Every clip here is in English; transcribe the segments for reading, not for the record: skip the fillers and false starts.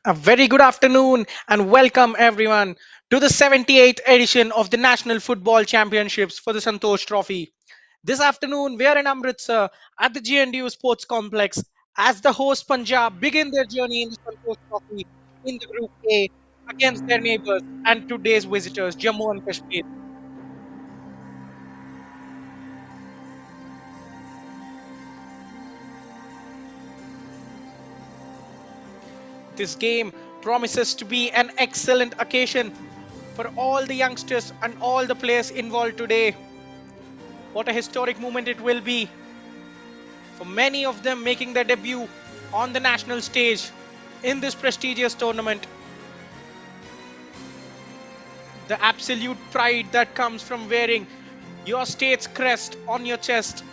A very good afternoon and welcome everyone to the 78th edition of the National Football Championships for the Santosh Trophy. This afternoon we are in Amritsar at the GNDU Sports Complex as the host Punjab begin their journey in the Santosh Trophy in the Group A against their neighbours and today's visitors Jammu and Kashmir. This game promises to be an excellent occasion for all the youngsters and all the players involved today. What a historic moment it will be for many of them making their debut on the national stage in this prestigious tournament. The absolute pride that comes from wearing your state's crest on your chest.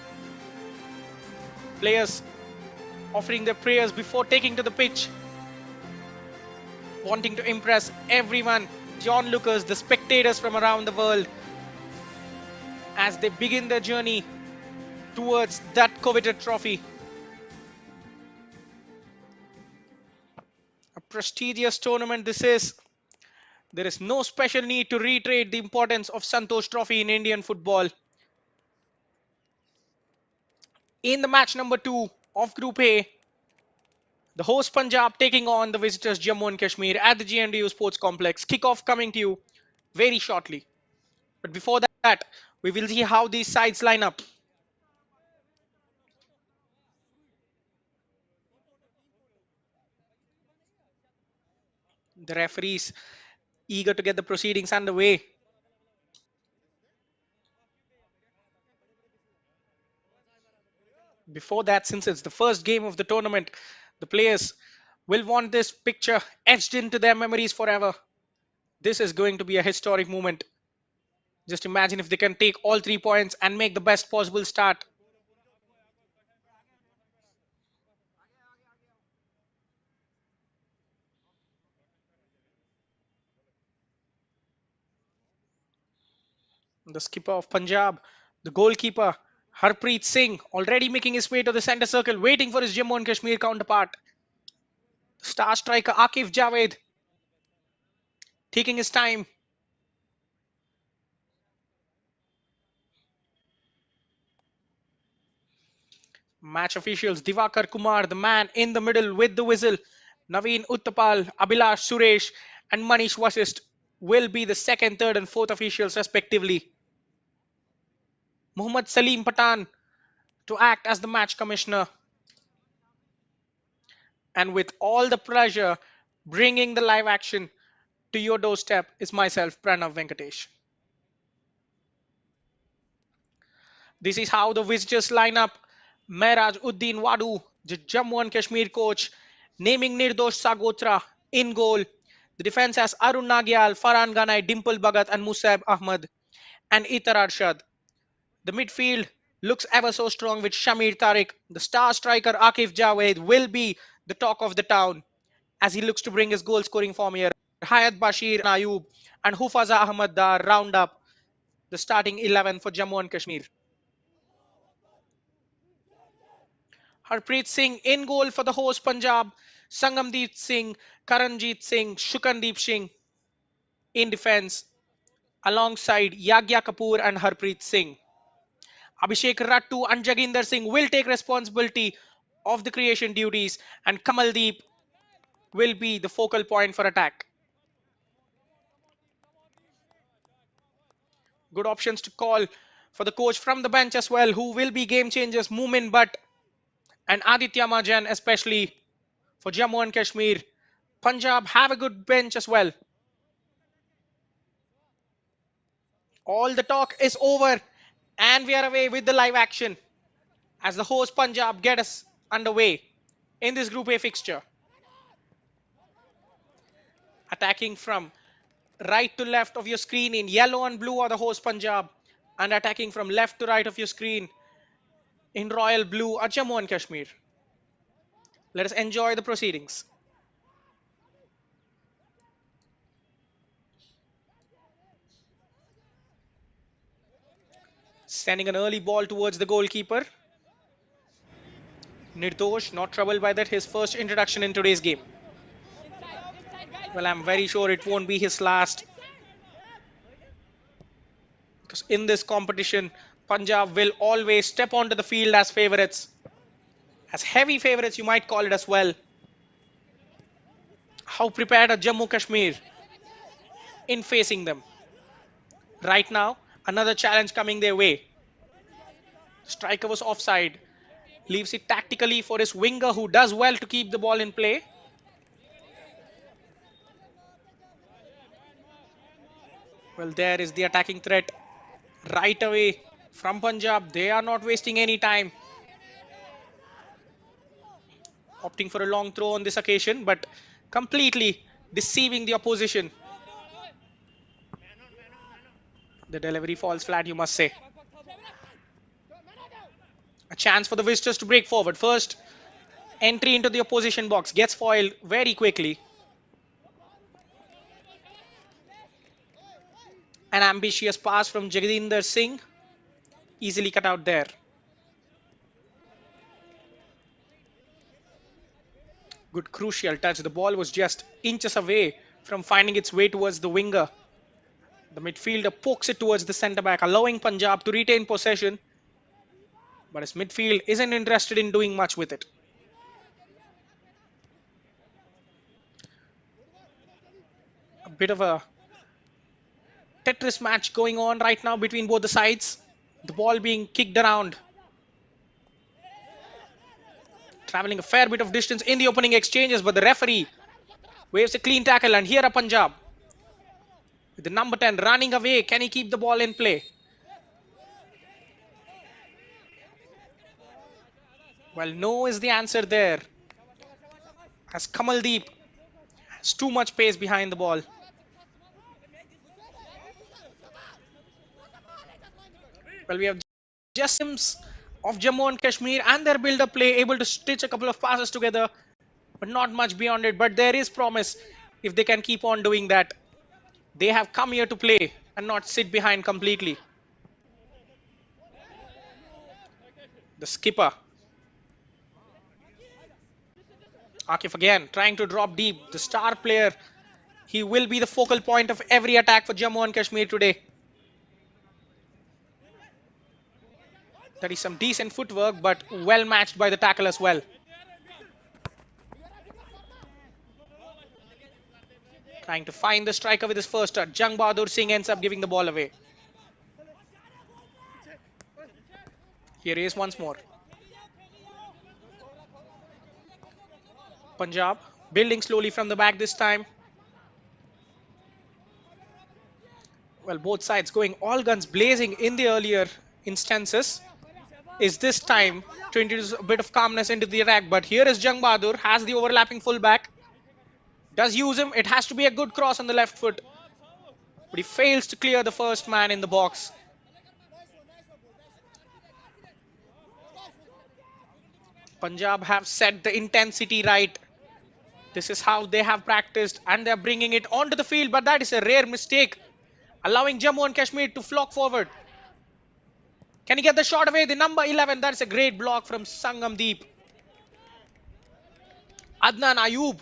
Players offering their prayers before taking to the pitch, wanting to impress everyone, the onlookers, the spectators from around the world, as they begin their journey towards that coveted trophy. A prestigious tournament this is. There is no special need to reiterate the importance of Santosh Trophy in Indian football. In the match number 2 of Group A, the host Punjab taking on the visitors Jammu and Kashmir at the GNDU Sports Complex. Kickoff coming to you very shortly. But before that, we will see how these sides line up. The referees eager to get the proceedings underway. Before that, since it's the first game of the tournament, the players will want this picture etched into their memories forever. This is going to be a historic moment. Just imagine if they can take all 3 points and make the best possible start. The skipper of Punjab, the goalkeeper, Harpreet Singh, already making his way to the center circle, waiting for his Jammu and Kashmir counterpart. The star striker Akif Javed taking his time. Match officials Divakar Kumar, the man in the middle with the whistle. Naveen Uttapal, Abhilash Suresh, and Manish Vasist will be the second, third, and fourth officials respectively. Muhammad Salim Patan to act as the match commissioner. And with all the pleasure bringing the live action to your doorstep is myself, Pranav Venkatesh. This is how the visitors line up. Mehraj Uddin Wadu, the Jammu and Kashmir coach, naming Nirdosh Sagotra in goal. The defense has Arun Nagyal, Farhan Ganai, Dimple Bhagat, and Musaib Ahmad, and Itar Arshad. The midfield looks ever so strong with Shamir Tariq. The star striker Akif Javed will be the talk of the town as he looks to bring his goal scoring form here. Hayat Bashir Ayub and Hufaza Ahmad Dar round up the starting 11 for Jammu and Kashmir. Harpreet Singh in goal for the host Punjab. Sangamdeep Singh, Karanjit Singh, Shukandeep Singh in defense alongside Yagya Kapoor and Harpreet Singh. Abhishek Rattu and Jaginder Singh will take responsibility of the creation duties and Kamaldeep will be the focal point for attack. Good options to call for the coach from the bench as well, who will be game changers. Moomin Butt and Aditya Majan, especially for Jammu and Kashmir. Punjab have a good bench as well. All the talk is over, and we are away with the live action as the host Punjab get us underway in this Group A fixture. Attacking from right to left of your screen in yellow and blue are the host Punjab, and attacking from left to right of your screen in royal blue are Jammu and Kashmir. Let us enjoy the proceedings. Sending an early ball towards the goalkeeper. Nirdosh, not troubled by that, his first introduction in today's game. Well, I'm very sure it won't be his last, because in this competition, Punjab will always step onto the field as favorites, as heavy favorites, you might call it as well. How prepared are Jammu Kashmir in facing them? Right now, another challenge coming their way. Striker was offside, leaves it tactically for his winger who does well to keep the ball in play. Well, there is the attacking threat right away from Punjab. They are not wasting any time, opting for a long throw on this occasion, but completely deceiving the opposition. The delivery falls flat, you must say. A chance for the visitors to break forward. First entry into the opposition box gets foiled very quickly. An ambitious pass from Jagdinder Singh, easily cut out there. Good crucial touch. The ball was just inches away from finding its way towards the winger. The midfielder pokes it towards the centre back, allowing Punjab to retain possession, but his midfield isn't interested in doing much with it. A bit of a Tetris match going on right now between both the sides. The ball being kicked around, traveling a fair bit of distance in the opening exchanges, but the referee waves a clean tackle, and here are Punjab with the number 10 running away. Can he keep the ball in play? Well, no is the answer there, as Kamaldeep has too much pace behind the ball. Well, we have just Sims of Jammu and Kashmir and their build-up play able to stitch a couple of passes together, but not much beyond it. But there is promise if they can keep on doing that. They have come here to play and not sit behind completely. The skipper, Akif again, trying to drop deep. The star player, he will be the focal point of every attack for Jammu and Kashmir today. That is some decent footwork, but well matched by the tackle as well. Trying to find the striker with his first touch. Jung Bahadur Singh ends up giving the ball away. Here he is once more. Punjab building slowly from the back this time. Well, both sides going all guns blazing in the earlier instances. Is this time to introduce a bit of calmness into the attack? But here is Jung Bahadur, has the overlapping fullback. Does use him. It has to be a good cross on the left foot, but he fails to clear the first man in the box. Punjab have set the intensity right. This is how they have practiced, and they're bringing it onto the field, but that is a rare mistake, allowing Jammu and Kashmir to flock forward. Can he get the shot away? The number 11, that's a great block from Sangamdeep. Adnan Ayub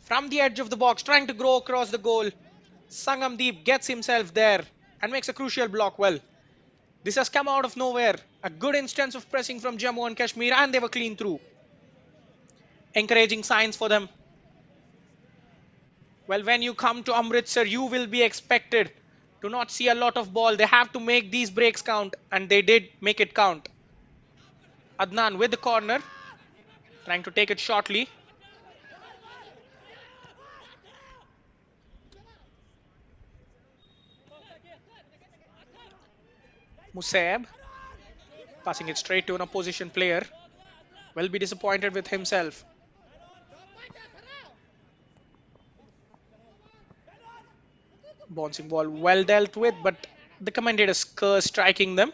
from the edge of the box, trying to grow across the goal. Sangamdeep gets himself there and makes a crucial block. Well, this has come out of nowhere. A good instance of pressing from Jammu and Kashmir, and they were clean through. Encouraging signs for them. Well, when you come to Amritsar, you will be expected to not see a lot of ball. They have to make these breaks count, and they did make it count. Adnan with the corner, trying to take it shortly. Musaib passing it straight to an opposition player. Will be disappointed with himself. Bouncing ball well dealt with, but the commentator's curse striking them.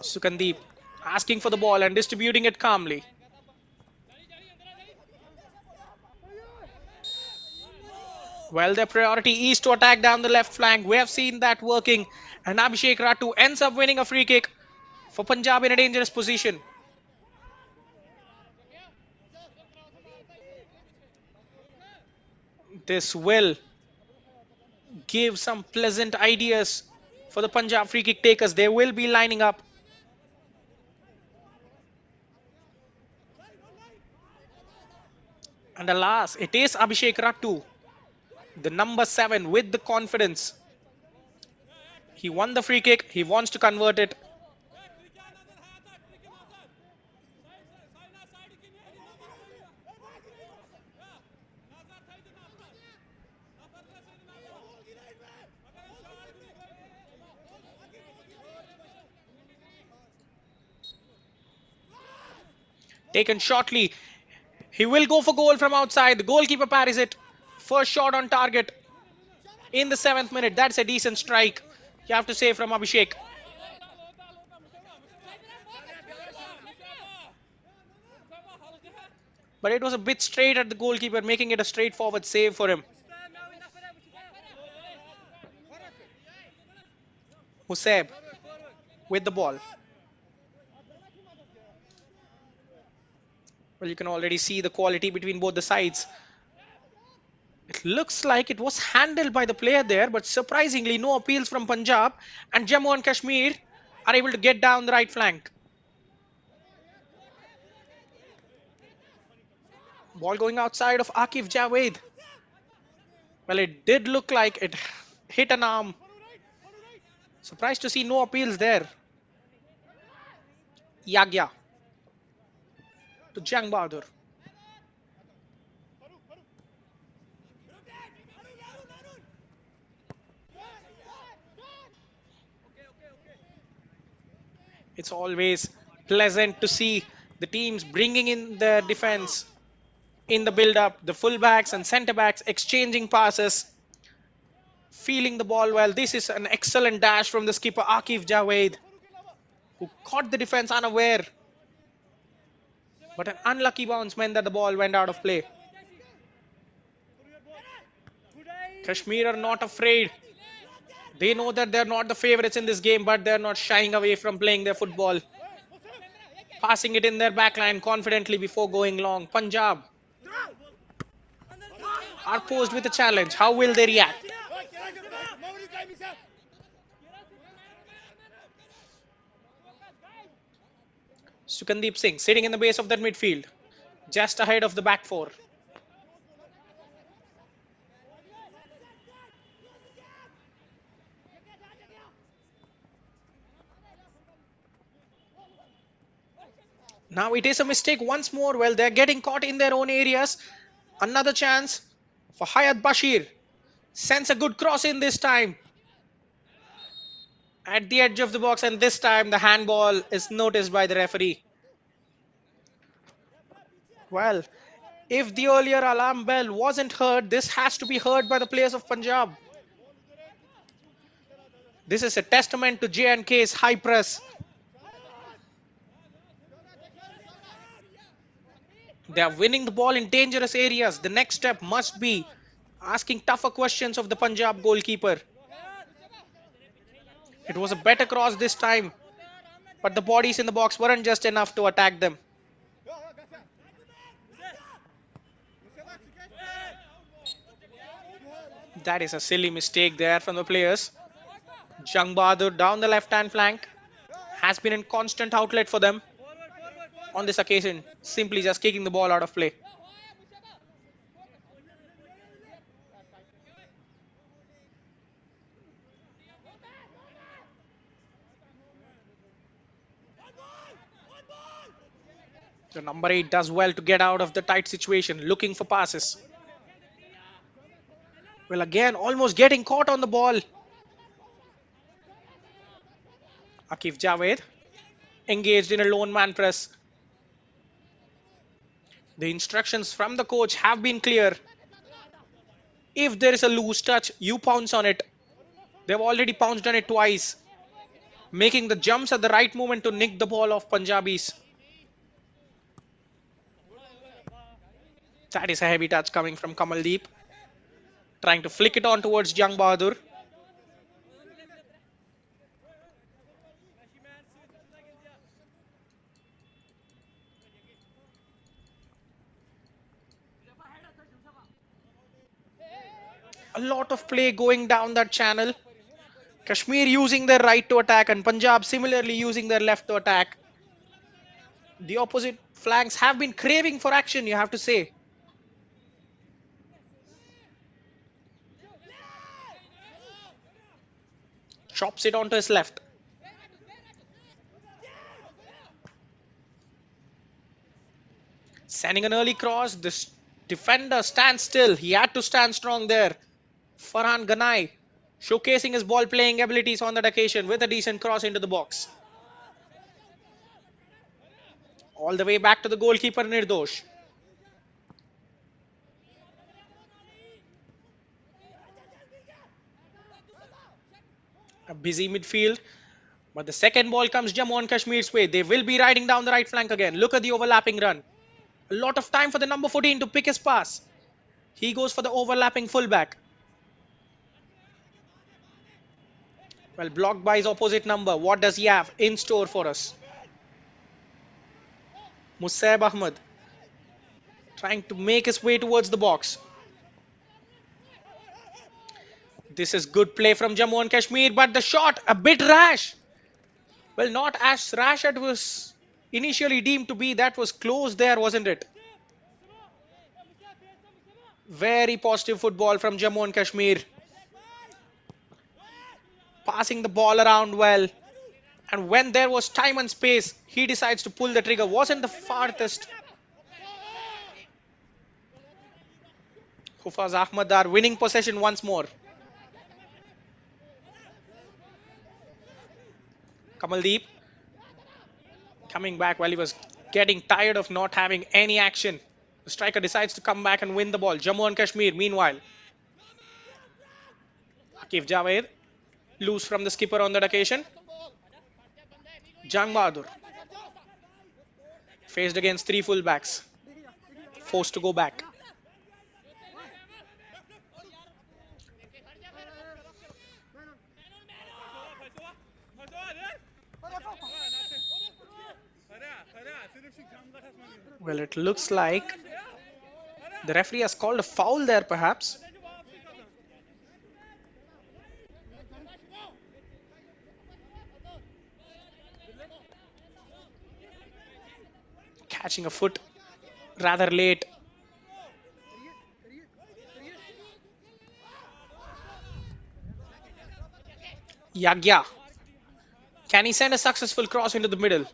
Sukandeep asking for the ball and distributing it calmly. Well, their priority is to attack down the left flank. We have seen that working, and Abhishek Ratu ends up winning a free kick. for Punjab in a dangerous position. This will give some pleasant ideas for the Punjab free kick takers. They will be lining up. And alas, it is Abhishek Rattu, the number 7, with the confidence. He won the free kick. He wants to convert it. Taken shortly. He will go for goal from outside. The goalkeeper parries it. First shot on target in the 7th minute. That's a decent strike, you have to say, from Abhishek. But it was a bit straight at the goalkeeper, making it a straightforward save for him. Huseb with the ball. Well, you can already see the quality between both the sides. It looks like it was handled by the player there, but surprisingly, no appeals from Punjab, and Jammu and Kashmir are able to get down the right flank. Ball going outside of Akif Javed. Well, it did look like it hit an arm. Surprised to see no appeals there. Yagya to Jang Bahadur. It's always pleasant to see the teams bringing in their defense in the build-up, the fullbacks and centre-backs exchanging passes, feeling the ball well. This is an excellent dash from the skipper Akif Javed, who caught the defense unaware. But an unlucky bounce meant that the ball went out of play. Kashmir are not afraid. They know that they're not the favourites in this game, but they're not shying away from playing their football. Passing it in their backline confidently before going long. Punjab are posed with a challenge. How will they react? Sukandeep Singh sitting in the base of that midfield, just ahead of the back four. Now it is a mistake once more. Well, they're getting caught in their own areas. Another chance for Hayat Bashir. Sends a good cross in this time. At the edge of the box, and this time the handball is noticed by the referee. Well, if the earlier alarm bell wasn't heard, this has to be heard by the players of Punjab. This is a testament to J&K's high press. They are winning the ball in dangerous areas. The next step must be asking tougher questions of the Punjab goalkeeper. It was a better cross this time, but the bodies in the box weren't just enough to attack them. That is a silly mistake there from the players. Jang Bahadur down the left-hand flank has been a constant outlet for them. On this occasion, simply just kicking the ball out of play. The number 8 does well to get out of the tight situation, looking for passes. Well, again, almost getting caught on the ball. Akif Javed engaged in a lone man press. The instructions from the coach have been clear. If there is a loose touch, you pounce on it. They've already pounced on it twice, making the jumps at the right moment to nick the ball off Punjabis. That is a heavy touch coming from Kamaldeep, trying to flick it on towards Jang Bahadur. A lot of play going down that channel. Kashmir using their right to attack and Punjab similarly using their left to attack. The opposite flanks have been craving for action, you have to say. Chops it onto his left. Sending an early cross. This defender stands still. He had to stand strong there. Farhan Ganai showcasing his ball playing abilities on that occasion with a decent cross into the box. All the way back to the goalkeeper Nirdosh. A busy midfield. But the second ball comes Jammu and Kashmir's way. They will be riding down the right flank again. Look at the overlapping run. A lot of time for the number 14 to pick his pass. He goes for the overlapping fullback. Well, blocked by his opposite number. What does he have in store for us? Musaib Ahmed trying to make his way towards the box. This is good play from Jammu and Kashmir, but the shot a bit rash. Well, not as rash as it was initially deemed to be. That was close there, wasn't it? Very positive football from Jammu and Kashmir. Passing the ball around well. And when there was time and space, he decides to pull the trigger. Wasn't the farthest. Hufaz Ahmad are winning possession once more. Kamaldeep coming back while he was getting tired of not having any action. The striker decides to come back and win the ball. Jammu and Kashmir, meanwhile. Akif Javed, loose from the skipper on that occasion. Jang Bahadur, faced against three fullbacks. Forced to go back. Well, it looks like the referee has called a foul there, perhaps. Catching a foot rather late. Yagya. Can he send a successful cross into the middle?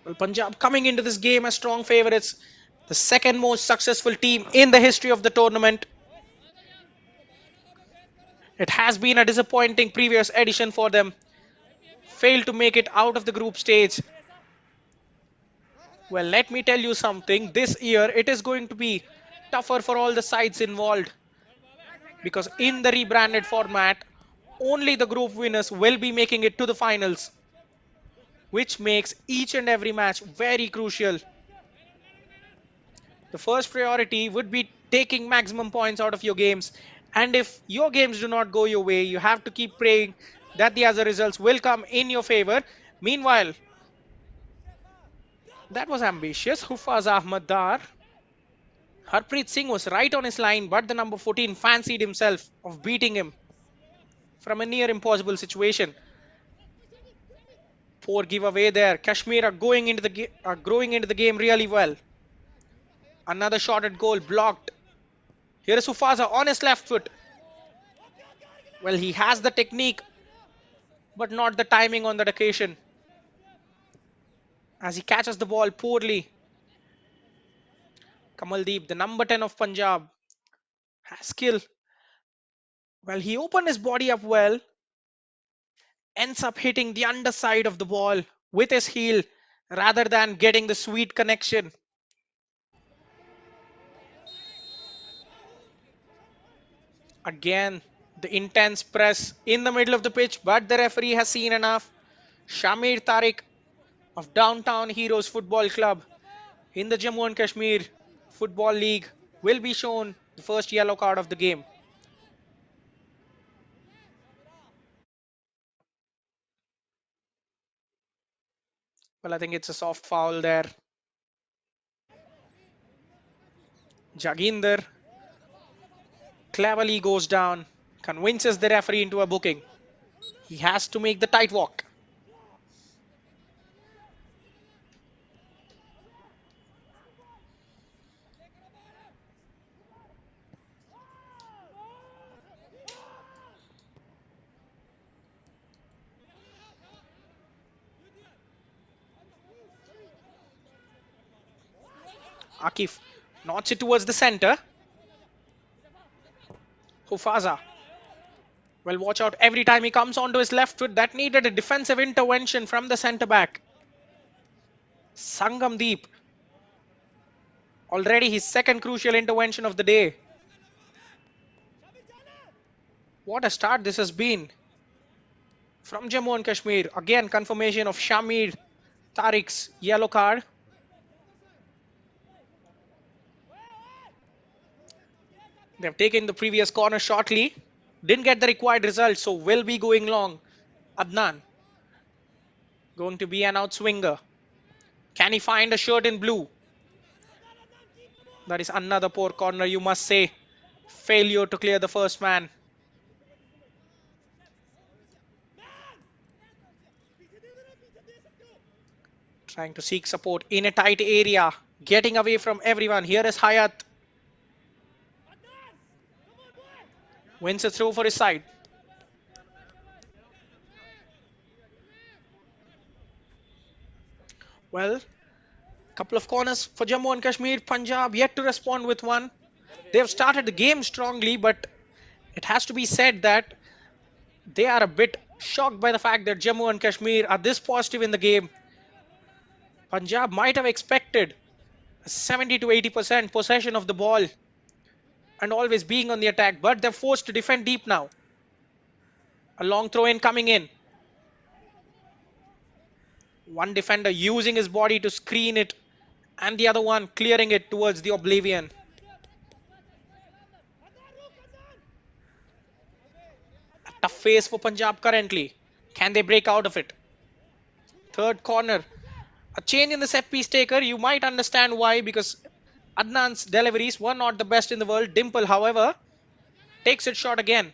Well, Punjab coming into this game as strong favourites. The second most successful team in the history of the tournament. It has been a disappointing previous edition for them. Failed to make it out of the group stage. Well, let me tell you something. This year it is going to be tougher for all the sides involved because in the rebranded format, only the group winners will be making it to the finals, which makes each and every match very crucial. The first priority would be taking maximum points out of your games. And if your games do not go your way, you have to keep praying that the other results will come in your favor. Meanwhile, that was ambitious. Hufaz Ahmad Dar. Harpreet Singh was right on his line, but the number 14 fancied himself of beating him from a near impossible situation. Poor giveaway there. Kashmir are growing into the game really well. Another shot at goal blocked. Here is Sufaza on his left foot. Well, he has the technique, but not the timing on that occasion. As he catches the ball poorly. Kamaldeep, the number 10 of Punjab, has skill. Well, he opened his body up well, ends up hitting the underside of the ball with his heel rather than getting the sweet connection. Again, the intense press in the middle of the pitch, but the referee has seen enough. Shamir Tariq of Downtown Heroes Football Club in the Jammu and Kashmir Football League will be shown the first yellow card of the game. Well, I think it's a soft foul there. Jaginder cleverly goes down, convinces the referee into a booking. He has to make the tight walk. Akif nods it towards the center. Hufaza. Well, watch out every time he comes onto his left foot. That needed a defensive intervention from the centre back. Sangamdeep. Already his second crucial intervention of the day. What a start this has been from Jammu and Kashmir. Again, confirmation of Shamir Tariq's yellow card. They've taken the previous corner shortly. Didn't get the required result, so will be going long. Adnan going to be an outswinger. Can he find a shirt in blue? That is another poor corner, you must say. Failure to clear the first man. Trying to seek support in a tight area. Getting away from everyone. Here is Hayat. Wins a throw for his side. Well, couple of corners for Jammu and Kashmir. Punjab yet to respond with one. They have started the game strongly, but it has to be said that they are a bit shocked by the fact that Jammu and Kashmir are this positive in the game. Punjab might have expected 70 to 80% possession of the ball and always being on the attack, but they're forced to defend deep now. A long throw in coming in. One defender using his body to screen it, and the other one clearing it towards the oblivion. A tough phase for Punjab currently. Can they break out of it? Third corner. A change in the set piece taker. You might understand why, because Adnan's deliveries were not the best in the world. Dimple, however, takes it short again.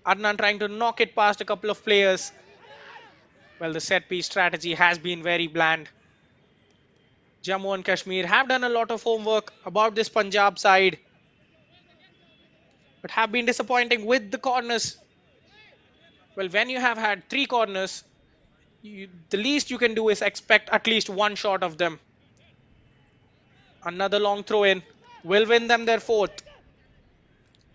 Adnan trying to knock it past a couple of players. Well, the set piece strategy has been very bland. Jammu and Kashmir have done a lot of homework about this Punjab side, but have been disappointing with the corners. Well, when you have had three corners, the least you can do is expect at least one shot of them. Another long throw in will win them their fourth.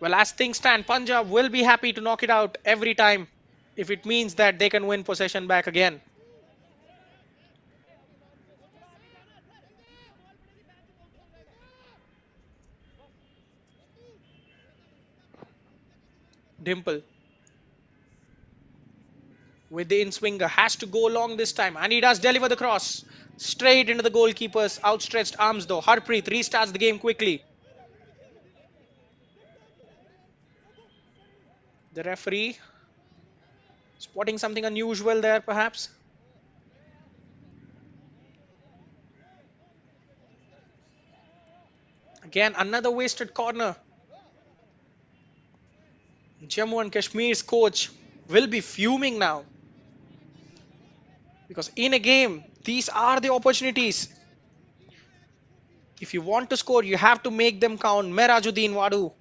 Well, as things stand, Punjab will be happy to knock it out every time if it means that they can win possession back again. Dimple with the in swinger has to go long this time, and he does deliver the cross straight into the goalkeeper's outstretched arms, though. Harpreet restarts the game quickly. The referee spotting something unusual there, perhaps. Again, another wasted corner. Jammu and Kashmir's coach will be fuming now, because in a game, these are the opportunities. If you want to score, you have to make them count. Merajuddin Wadu.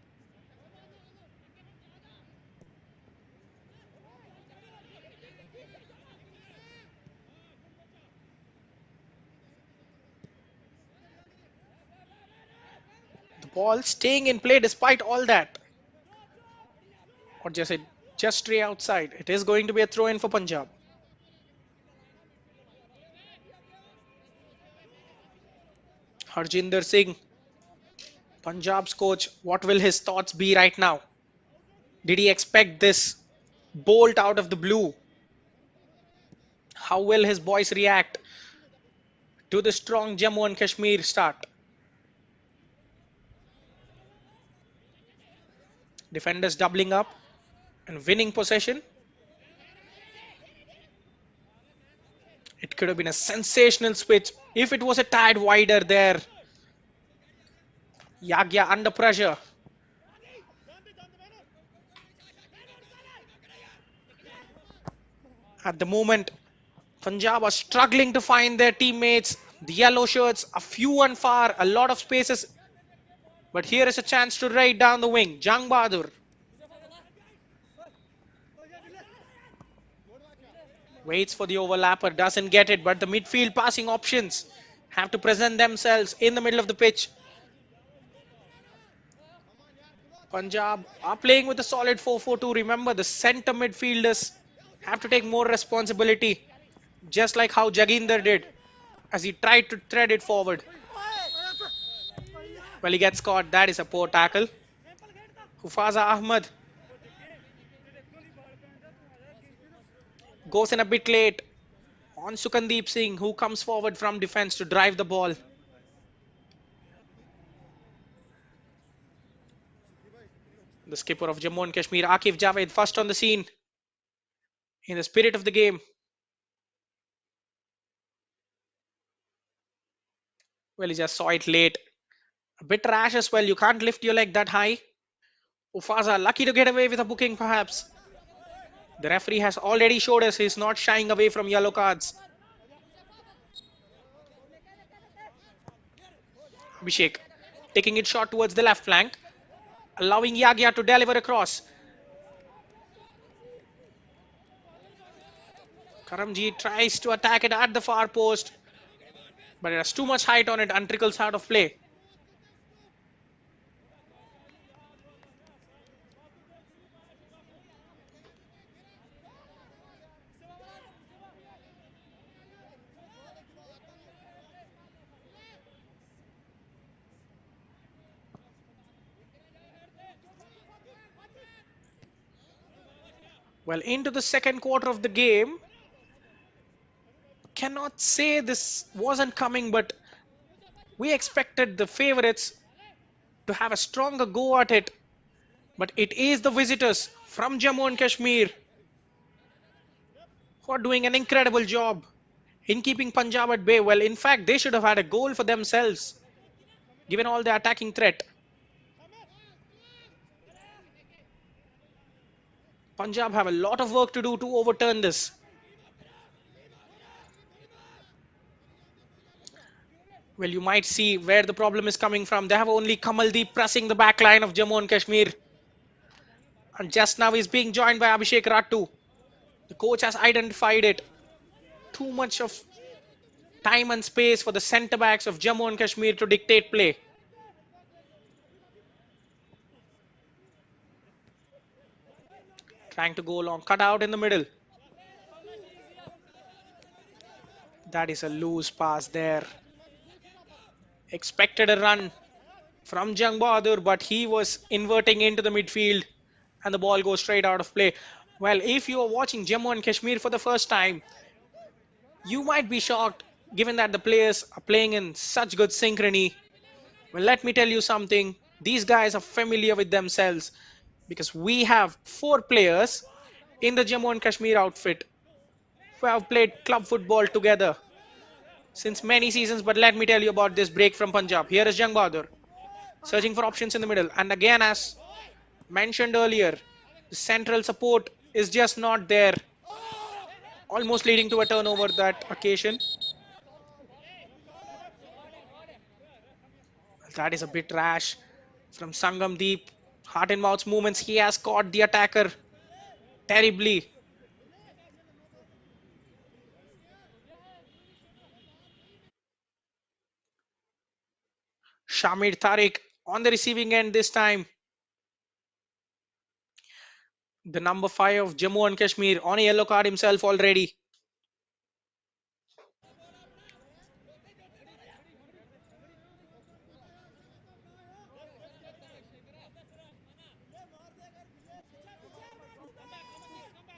The ball staying in play despite all that. Or just stray outside. It is going to be a throw in for Punjab. Harjinder Singh, Punjab's coach, what will his thoughts be right now? Did he expect this bolt out of the blue? How will his boys react to the strong Jammu and Kashmir start? Defenders doubling up and winning possession. It Could have been a sensational switch if it was a tad wider there. Yagya under pressure. At the moment, Punjab are struggling to find their teammates. The yellow shirts are few and far, a lot of spaces. But here is a chance to ride down the wing. Jang Bahadur waits for the overlapper, doesn't get it, but the midfield passing options have to present themselves in the middle of the pitch. Punjab are playing with a solid 4-4-2. Remember, the centre midfielders have to take more responsibility, just like how Jaginder did as he tried to thread it forward. Well, he gets caught. That is a poor tackle. Hufaza Ahmad goes in a bit late on Sukandeep Singh, who comes forward from defense to drive the ball. The skipper of Jammu and Kashmir, Akif Javed, first on the scene in the spirit of the game. Well, he just saw it late. A bit rash as well. You can't lift your leg that high. Ufaza lucky to get away with a booking perhaps. The referee has already showed us he's not shying away from yellow cards. Abhishek taking it short towards the left flank, allowing Yagya to deliver across. Karamji tries to attack it at the far post, but it has too much height on it and trickles out of play. Well, into the second quarter of the game, cannot say this wasn't coming, but we expected the favorites to have a stronger go at it. But it is the visitors from Jammu and Kashmir who are doing an incredible job in keeping Punjab at bay. Well, in fact, they should have had a goal for themselves, given all the attacking threat. Punjab have a lot of work to do to overturn this. Well, you might see where the problem is coming from. They have only Kamaldeep pressing the back line of Jammu and Kashmir. And just now he's being joined by Abhishek Rattu. The coach has identified it. Too much of time and space for the centre backs of Jammu and Kashmir to dictate play. Trying to go long, cut out in the middle. That is a loose pass there. Expected a run from Jang Bahadur, but he was inverting into the midfield and the ball goes straight out of play. Well, if you are watching Jammu and Kashmir for the first time, you might be shocked given that the players are playing in such good synchrony. Well, let me tell you something. These guys are familiar with themselves because we have 4 players in the Jammu and Kashmir outfit who have played club football together since many seasons. But let me tell you about this break from Punjab. Here is Jang Bahadur searching for options in the middle. And again, as mentioned earlier, the central support is just not there, almost leading to a turnover that occasion. That is a bit rash from Sangam Deep. Heart and mouth movements. He has caught the attacker terribly. Shamir Tariq on the receiving end this time. The number 5 of Jammu and Kashmir on a yellow card himself already.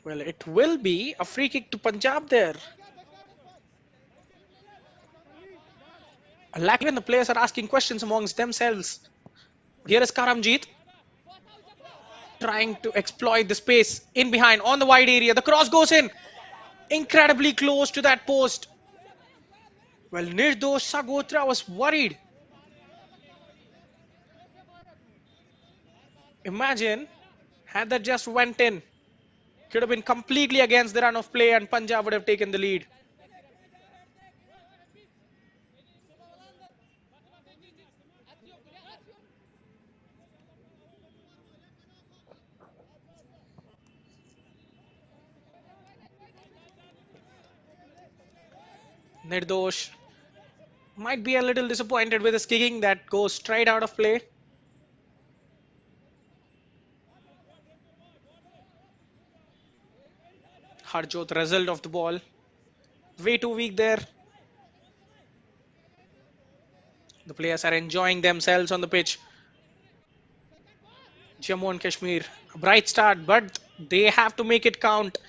Well, it will be a free kick to Punjab there. Like when the players are asking questions amongst themselves. Here is Karamjeet trying to exploit the space in behind on the wide area. The cross goes in incredibly close to that post. Well, Nirdosh Sagotra was worried. Imagine, had that just went in, could have been completely against the run of play and Punjab would have taken the lead. Nirdosh might be a little disappointed with his kicking that goes straight out of play. Harjot result of the ball. Way too weak there. The players are enjoying themselves on the pitch. Jammu and Kashmir, a bright start, but they have to make it count.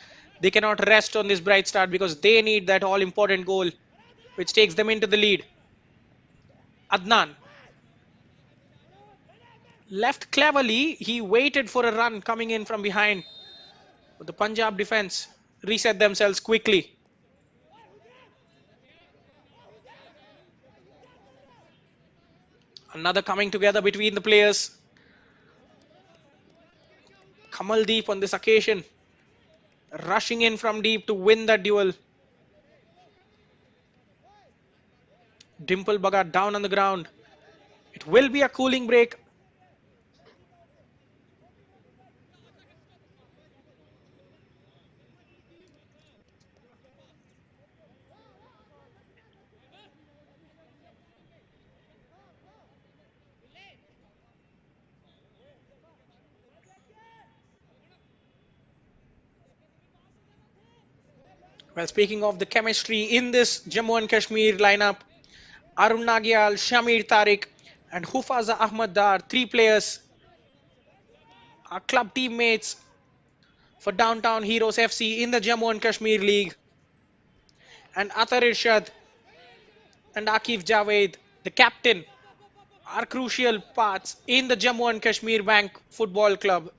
They cannot rest on this bright start because they need that all important goal which takes them into the lead. Adnan left cleverly. He waited for a run coming in from behind. But the Punjab defense reset themselves quickly. Another coming together between the players. Kamaldeep on this occasion rushing in from deep to win that duel. Dimple Bhagat down on the ground. It will be a cooling break. Well, speaking of the chemistry in this Jammu and Kashmir lineup, Arun Nagyal, Shamir Tariq, and Hufaza Ahmad Dar, three players, are club teammates for Downtown Heroes FC in the Jammu and Kashmir League. And Atar Irshad and Akif Javed, the captain, are crucial parts in the Jammu and Kashmir Bank Football Club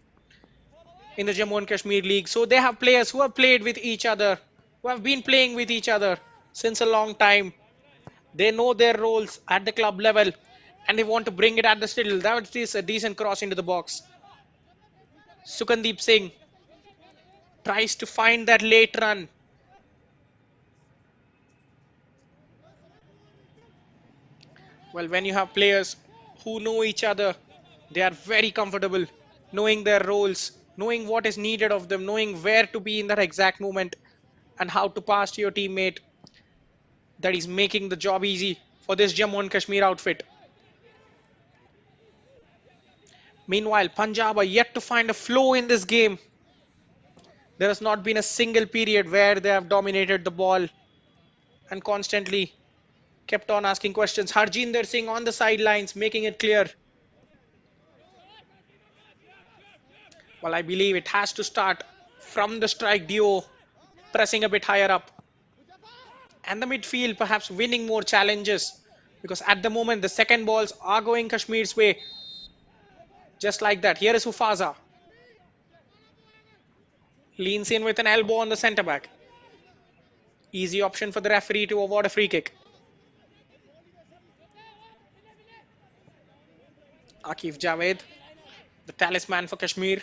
in the Jammu and Kashmir League. So they have players who have played with each other, who have been playing with each other since a long time. They know their roles at the club level and they want to bring it at the still. That is a decent cross into the box. Sukandeep Singh tries to find that late run. Well, when you have players who know each other, they are very comfortable knowing their roles, knowing what is needed of them, knowing where to be in that exact moment and how to pass to your teammate. That is making the job easy for this Jammu and Kashmir outfit. Meanwhile, Punjab are yet to find a flow in this game. There has not been a single period where they have dominated the ball and constantly kept on asking questions. Harjinder Singh on the sidelines making it clear. Well, I believe it has to start from the strike duo, pressing a bit higher up. And the midfield perhaps winning more challenges. Because at the moment, the second balls are going Kashmir's way. Just like that. Here is Hufaza. Leans in with an elbow on the centre back. Easy option for the referee to award a free kick. Akif Javed, the talisman for Kashmir.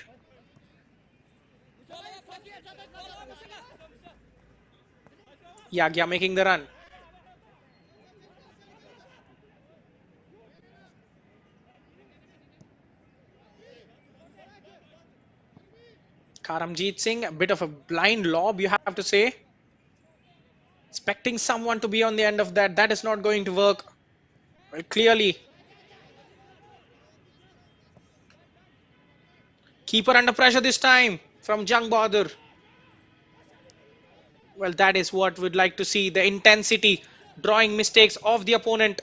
Yagya making the run. Karamjeet Singh, a bit of a blind lob, you have to say. Expecting someone to be on the end of that. That is not going to work. Well, clearly, keeper under pressure this time from Jung Bahadur. Well, that is what we'd like to see. The intensity, drawing mistakes of the opponent,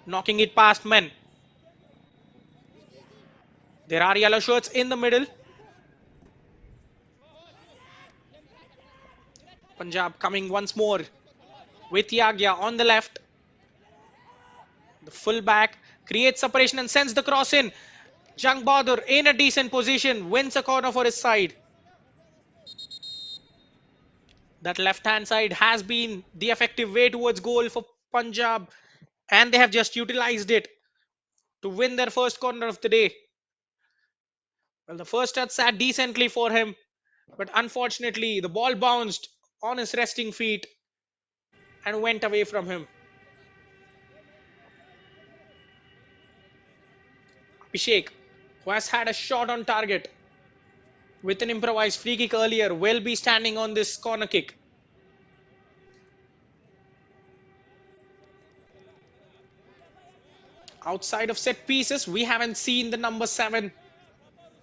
knocking it past men. There are yellow shirts in the middle. Punjab coming once more with Yagya on the left. The fullback creates separation and sends the cross in. Jung Bahadur in a decent position, wins a corner for his side. That left hand side has been the effective way towards goal for Punjab, and they have just utilized it to win their first corner of the day. Well, the first touch sat decently for him, but unfortunately, the ball bounced on his resting feet and went away from him. Abhishek, who has had a shot on target with an improvised free kick earlier, will be standing on this corner kick. Outside of set pieces, we haven't seen the number 7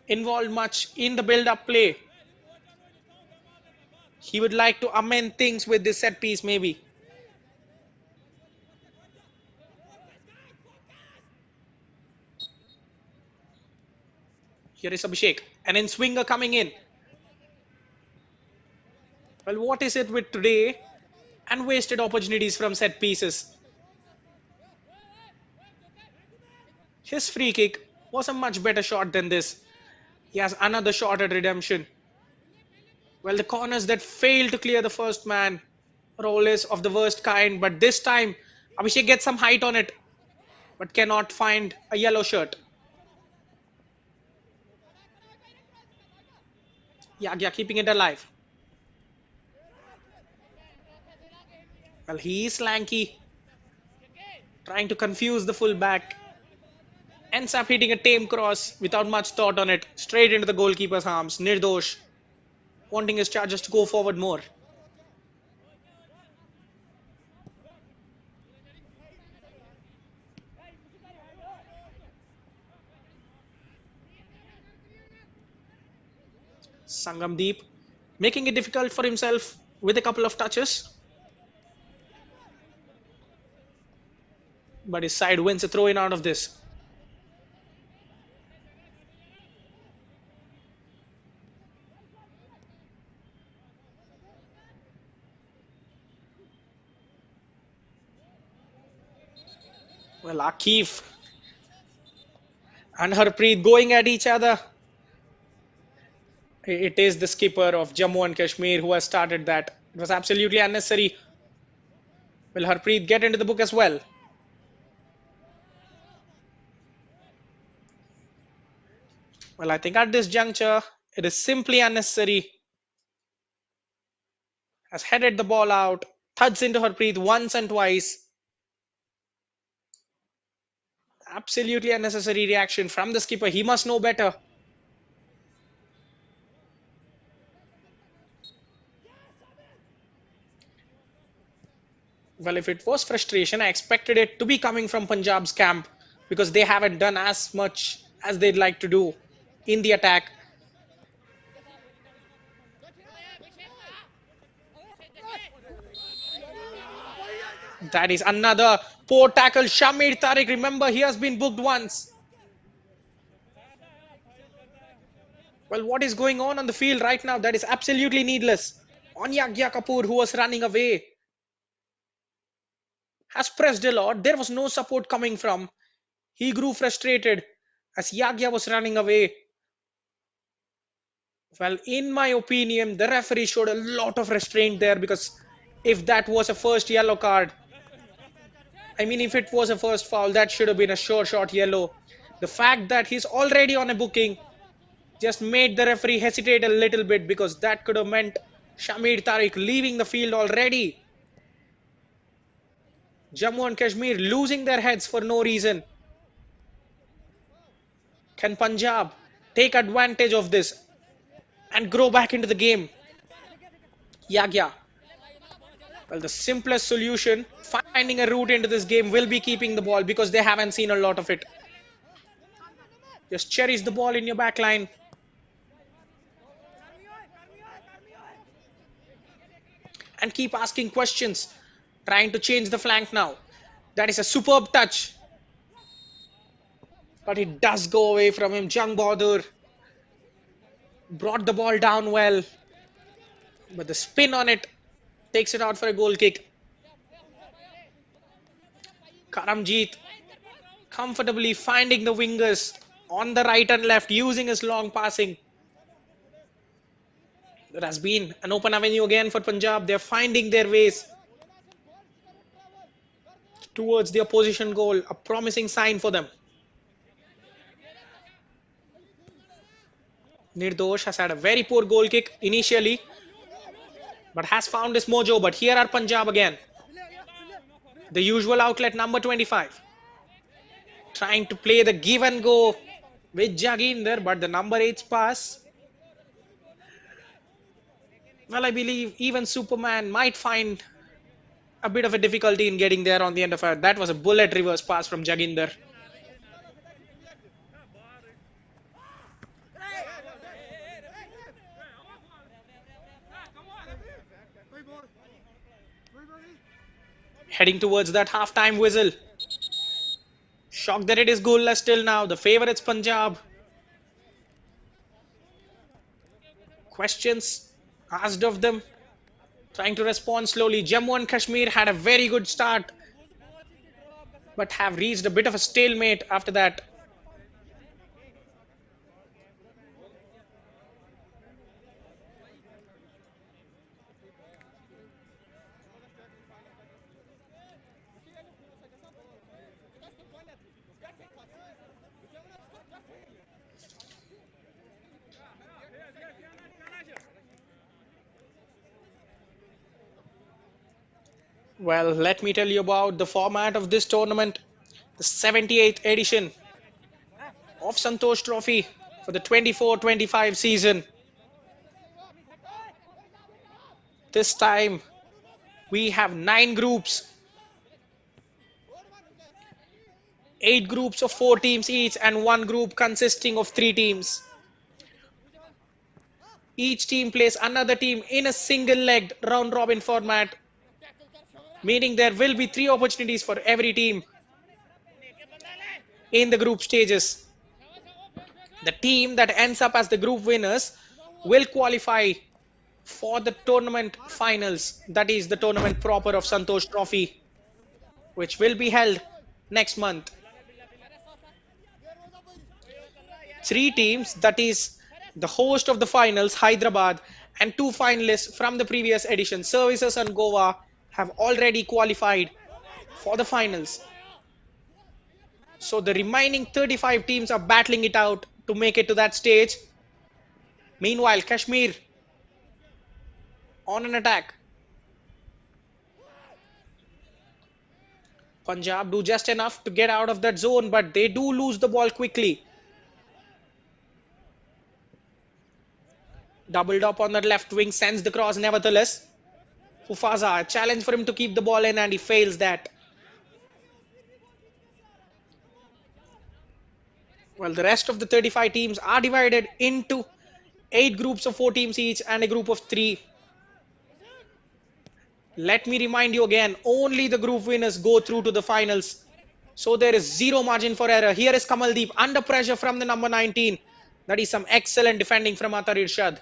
involved much in the build-up play. He would like to amend things with this set piece, maybe. Here is Abhishek, an in-swinger coming in. Well, what is it with today and wasted opportunities from set pieces? His free kick was a much better shot than this. He has another shot at redemption. Well, the corners that failed to clear the first man are always of the worst kind, but this time Abhishek gets some height on it but cannot find a yellow shirt. Yeah, keeping it alive. Well, he is lanky, trying to confuse the fullback. Ends up hitting a tame cross without much thought on it, straight into the goalkeeper's arms. Nirdosh wanting his charges to go forward more. Sangamdeep making it difficult for himself with a couple of touches, but his side wins a throw in out of this. Well, Akif and Harpreet going at each other. It is the skipper of Jammu and Kashmir who has started that. It was absolutely unnecessary. Will Harpreet get into the book as well? Well, I think at this juncture, it is simply unnecessary. Has headed the ball out, thuds into Harpreet once and twice. Absolutely unnecessary reaction from the skipper. He must know better. Well, if it was frustration, I expected it to be coming from Punjab's camp because they haven't done as much as they'd like to do in the attack. That is another poor tackle. Shamir Tariq, remember, he has been booked once. Well, what is going on the field right now? That is absolutely needless. Onyagya Kapoor, who was running away, has pressed a lot. There was no support coming from. He grew frustrated as Yagya was running away. Well, in my opinion, the referee showed a lot of restraint there because if that was a first yellow card, I mean, if it was a first foul, that should have been a sure shot yellow. The fact that he's already on a booking just made the referee hesitate a little bit because that could have meant Shamir Tariq leaving the field already. Jammu and Kashmir losing their heads for no reason. Can Punjab take advantage of this and grow back into the game? Yagya. Well, the simplest solution, finding a route into this game, will be keeping the ball because they haven't seen a lot of it. Just cherish the ball in your back line. And keep asking questions, trying to change the flank now. That is a superb touch. But it does go away from him. Jung Bahadur brought the ball down well. But the spin on it takes it out for a goal kick. Karamjeet comfortably finding the wingers on the right and left, using his long passing. There has been an open avenue again for Punjab. They're finding their ways. towards the opposition goal, a promising sign for them. Nirdosh has had a very poor goal kick initially, but has found his mojo. But here are Punjab again. The usual outlet, number 25. Trying to play the give and go with Jaginder, but the number 8's pass. Well, I believe even Superman might find a bit of a difficulty in getting there on the end of it. That was a bullet reverse pass from Jaginder. Heading towards that half-time whistle. Shocked that it is goalless still now. The favourites Punjab. Questions asked of them. Trying to respond slowly. Jammu and Kashmir had a very good start, but have reached a bit of a stalemate after that. Well, let me tell you about the format of this tournament. The 78th edition of Santosh Trophy for the 24-25 season. This time we have 9 groups, 8 groups of 4 teams each, and 1 group consisting of 3 teams. Each team plays another team in a single-legged round-robin format, meaning there will be 3 opportunities for every team in the group stages. The team that ends up as the group winners will qualify for the tournament finals, that is the tournament proper of Santosh Trophy, which will be held next month. 3 teams, that is the host of the finals, Hyderabad, and 2 finalists from the previous edition, Services and Goa, have already qualified for the finals. So the remaining 35 teams are battling it out to make it to that stage. Meanwhile, Kashmir on an attack. Punjab do just enough to get out of that zone, but they do lose the ball quickly. Doubled up on the left wing, sends the cross nevertheless. Fufaza, a challenge for him to keep the ball in, and he fails that. Well, the rest of the 35 teams are divided into 8 groups of 4 teams each and a group of 3. Let me remind you again, only the group winners go through to the finals. So there is zero margin for error. Here is Kamaldeep under pressure from the number 19. That is some excellent defending from Atar Irshad.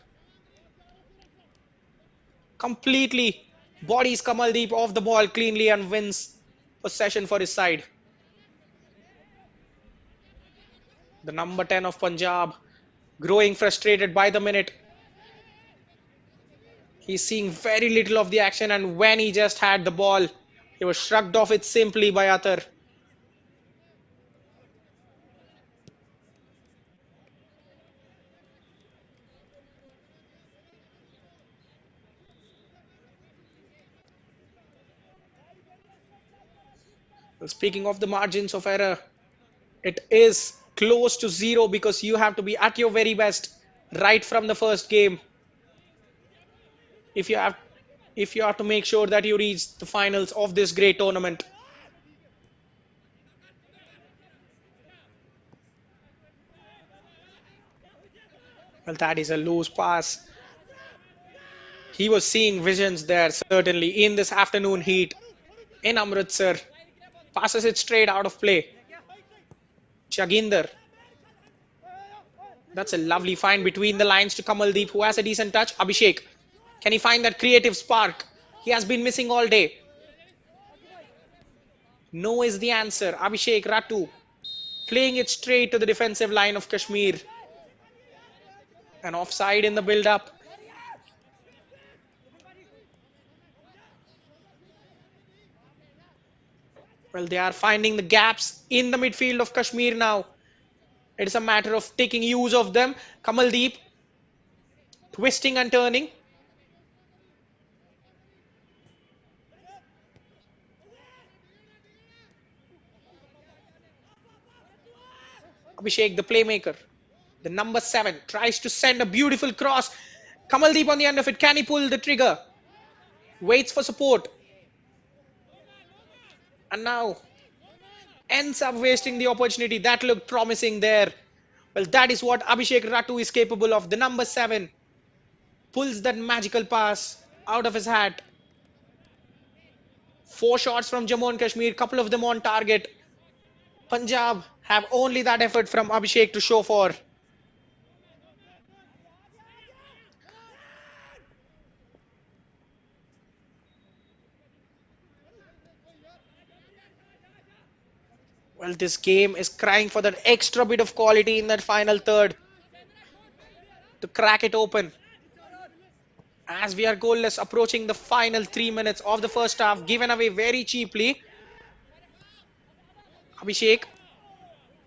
Completely bodies Kamaldeep off the ball cleanly and wins possession for his side. The number 10 of Punjab growing frustrated by the minute. He's seeing very little of the action, and when he just had the ball, he was shrugged off it simply by Atar. Well, speaking of the margins of error, it is close to zero because you have to be at your very best right from the first game if you have to make sure that you reach the finals of this great tournament. Well, that is a loose pass. He was seeing visions there certainly in this afternoon heat in Amritsar. Passes it straight out of play. Chaginder. That's a lovely find between the lines to Kamaldeep, who has a decent touch. Abhishek. Can he find that creative spark he has been missing all day? No is the answer. Abhishek Ratu playing it straight to the defensive line of Kashmir. An offside in the build-up. Well, they are finding the gaps in the midfield of Kashmir now. It is a matter of taking use of them. Kamaldeep twisting and turning. Abhishek, the playmaker, the number 7, tries to send a beautiful cross. Kamaldeep on the end of it. Can he pull the trigger? Waits for support. And now ends up wasting the opportunity. That looked promising there. Well, that is what Abhishek Ratu is capable of. The number 7 pulls that magical pass out of his hat. 4 shots from Jammu and Kashmir, couple of them on target. Punjab have only that effort from Abhishek to show for. Well, this game is crying for that extra bit of quality in that final third to crack it open. As we are goalless, approaching the final 3 minutes of the first half, given away very cheaply. Abhishek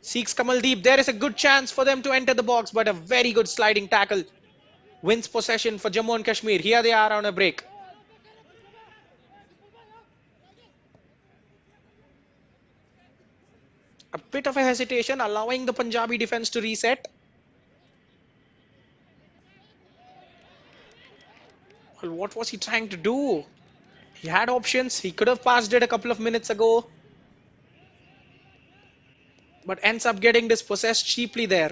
seeks Kamaldeep. There is a good chance for them to enter the box, but a very good sliding tackle wins possession for Jammu and Kashmir. Here they are on a break. A bit of a hesitation, allowing the Punjabi defense to reset. Well, what was he trying to do? He had options. He could have passed it a couple of minutes ago, but ends up getting dispossessed cheaply there.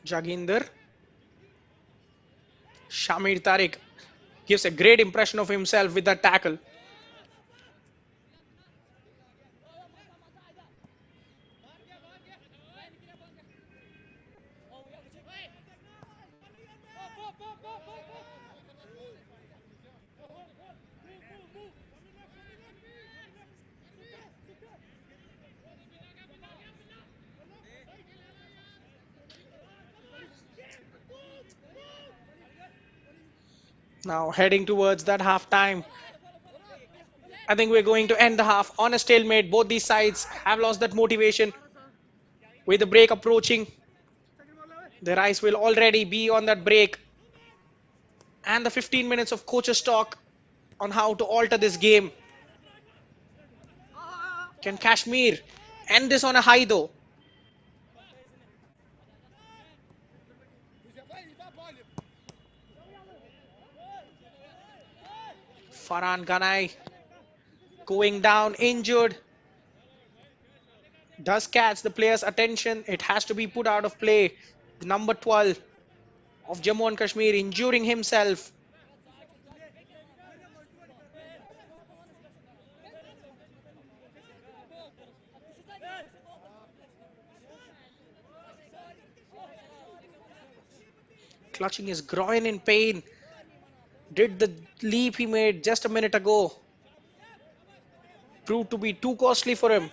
Jaginder, Shamir Tariq gives a great impression of himself with that tackle. Now heading towards that half time. I think we're going to end the half on a stalemate. Both these sides have lost that motivation. With the break approaching, their eyes will already be on that break and the 15 minutes of coaches talk on how to alter this game. Can Kashmir end this on a high though? Farhan Ganai going down injured. Does catch the player's attention. It has to be put out of play. The number 12 of Jammu and Kashmir injuring himself. Clutching his groin in pain. Did the leap he made just a minute ago prove to be too costly for him?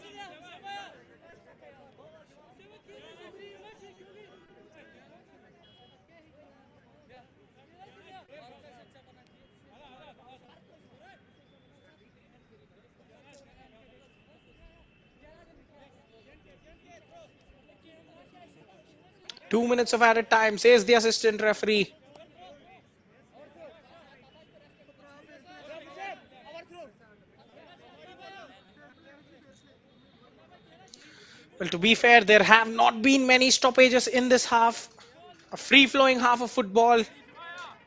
2 minutes of added time, says the assistant referee. Well, to be fair, there have not been many stoppages in this half. A free-flowing half of football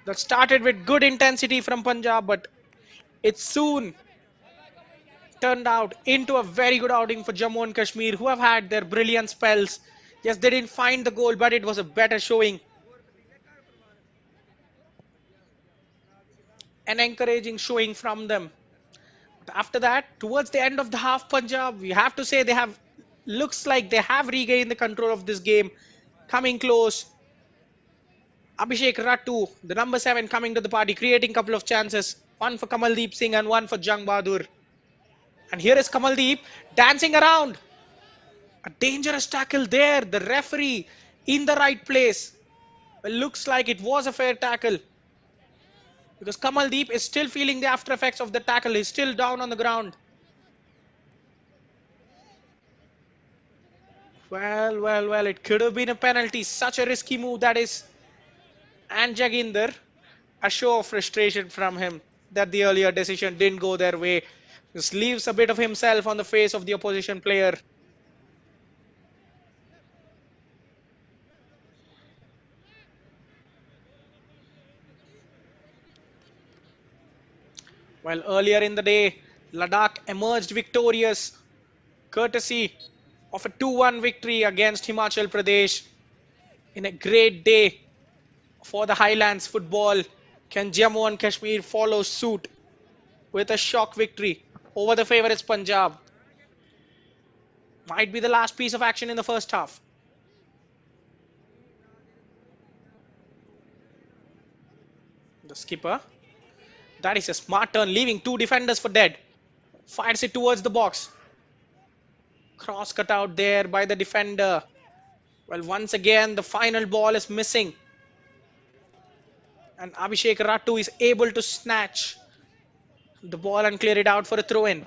that started with good intensity from Punjab, but it soon turned out into a very good outing for Jammu and Kashmir, who have had their brilliant spells. Yes, they didn't find the goal, but it was a better showing. An encouraging showing from them. But after that, towards the end of the half, Punjab, we have to say they have looks like they have regained the control of this game. Coming close, Abhishek Rattu, the number 7, coming to the party, creating a couple of chances. One for Kamaldeep Singh and one for Jung Bahadur. And here is Kamaldeep dancing around. A dangerous tackle there. The referee in the right place. Well, looks like it was a fair tackle because Kamaldeep is still feeling the after effects of the tackle. He's still down on the ground. Well, it could have been a penalty. Such a risky move that is. And Jaginder, a show of frustration from him that the earlier decision didn't go their way. Just leaves a bit of himself on the face of the opposition player. While earlier in the day, Ladakh emerged victorious courtesy of a 2-1 victory against Himachal Pradesh in a great day for the Highlands football. Can Jammu and Kashmir follow suit with a shock victory over the favourites Punjab? Might be the last piece of action in the first half. The skipper, that is a smart turn, leaving two defenders for dead. Fires it towards the box. Cross cut out there by the defender. Well, once again, the final ball is missing. And Abhishek Rattu is able to snatch the ball and clear it out for a throw in.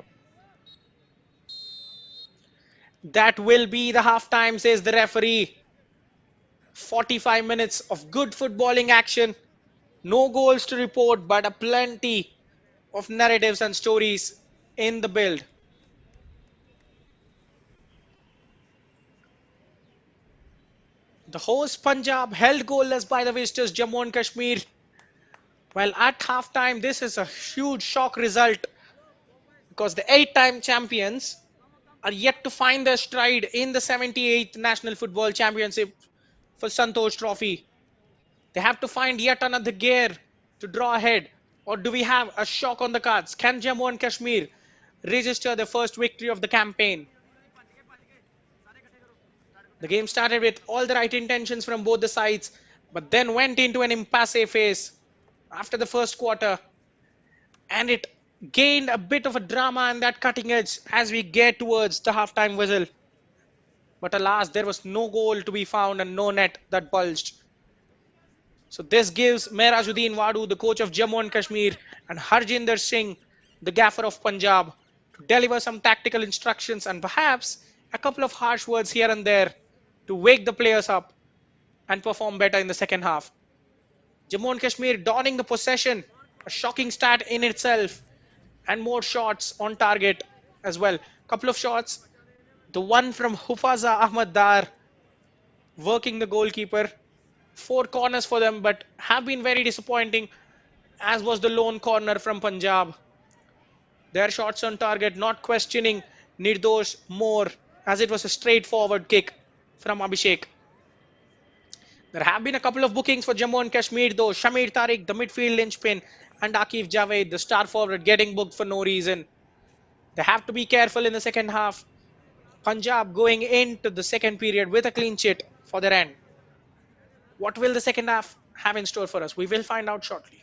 That will be the half time, says the referee. 45 minutes of good footballing action. No goals to report, but a plenty of narratives and stories in the build. The host Punjab held goalless by the visitors Jammu and Kashmir. Well, at halftime, this is a huge shock result because the 8-time champions are yet to find their stride in the 78th National Football Championship for Santosh Trophy. They have to find yet another gear to draw ahead. Or do we have a shock on the cards? Can Jammu and Kashmir register the first victory of the campaign? The game started with all the right intentions from both the sides, but then went into an impasse phase after the first quarter, and it gained a bit of a drama and that cutting edge as we get towards the halftime whistle. But alas, there was no goal to be found and no net that bulged. So this gives Mehrajuddin Wadu, the coach of Jammu and Kashmir, and Harjinder Singh, the gaffer of Punjab, to deliver some tactical instructions and perhaps a couple of harsh words here and there to wake the players up and perform better in the second half. Jammu and Kashmir donning the possession, a shocking stat in itself, and more shots on target as well. Couple of shots, the one from Hufaza Ahmad Dar working the goalkeeper. 4 corners for them, but have been very disappointing, as was the lone corner from Punjab. Their shots on target, not questioning Nirdosh more, as it was a straightforward kick from Abhishek. There have been a couple of bookings for Jammu and Kashmir, though. Shamir Tariq, the midfield linchpin, and Akif Javed, the star forward, getting booked for no reason. They have to be careful in the second half. Punjab going into the second period with a clean sheet for their end. What will the second half have in store for us? We will find out shortly.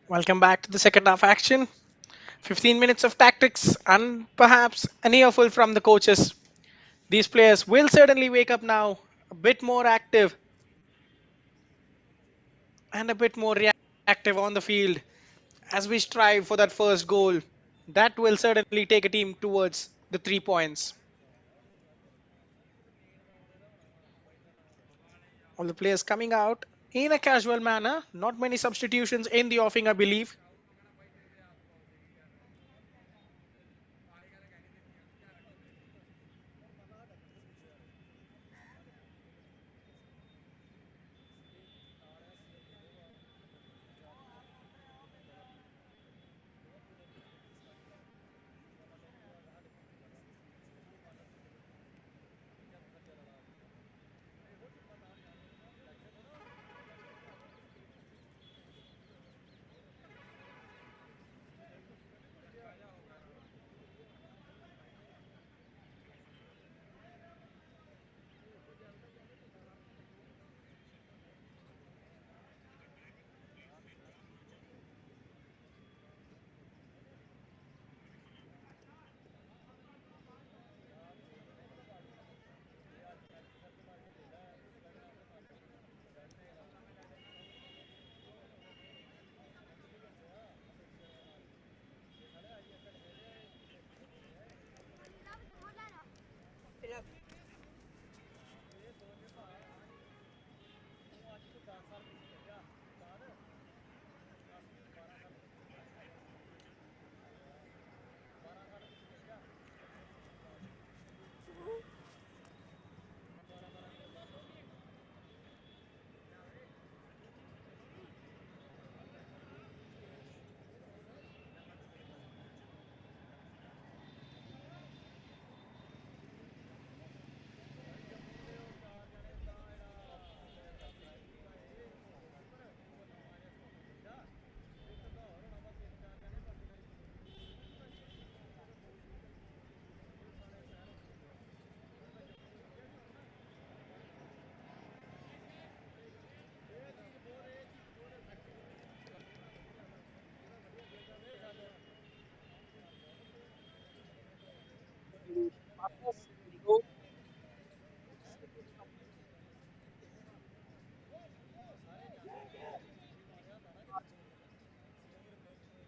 Welcome back to the second half action. 15 minutes of tactics and perhaps an earful from the coaches. These players will certainly wake up now a bit more active and a bit more reactive on the field as we strive for that first goal. That will certainly take a team towards the 3 points. All the players coming out in a casual manner. Not many substitutions in the offing, I believe.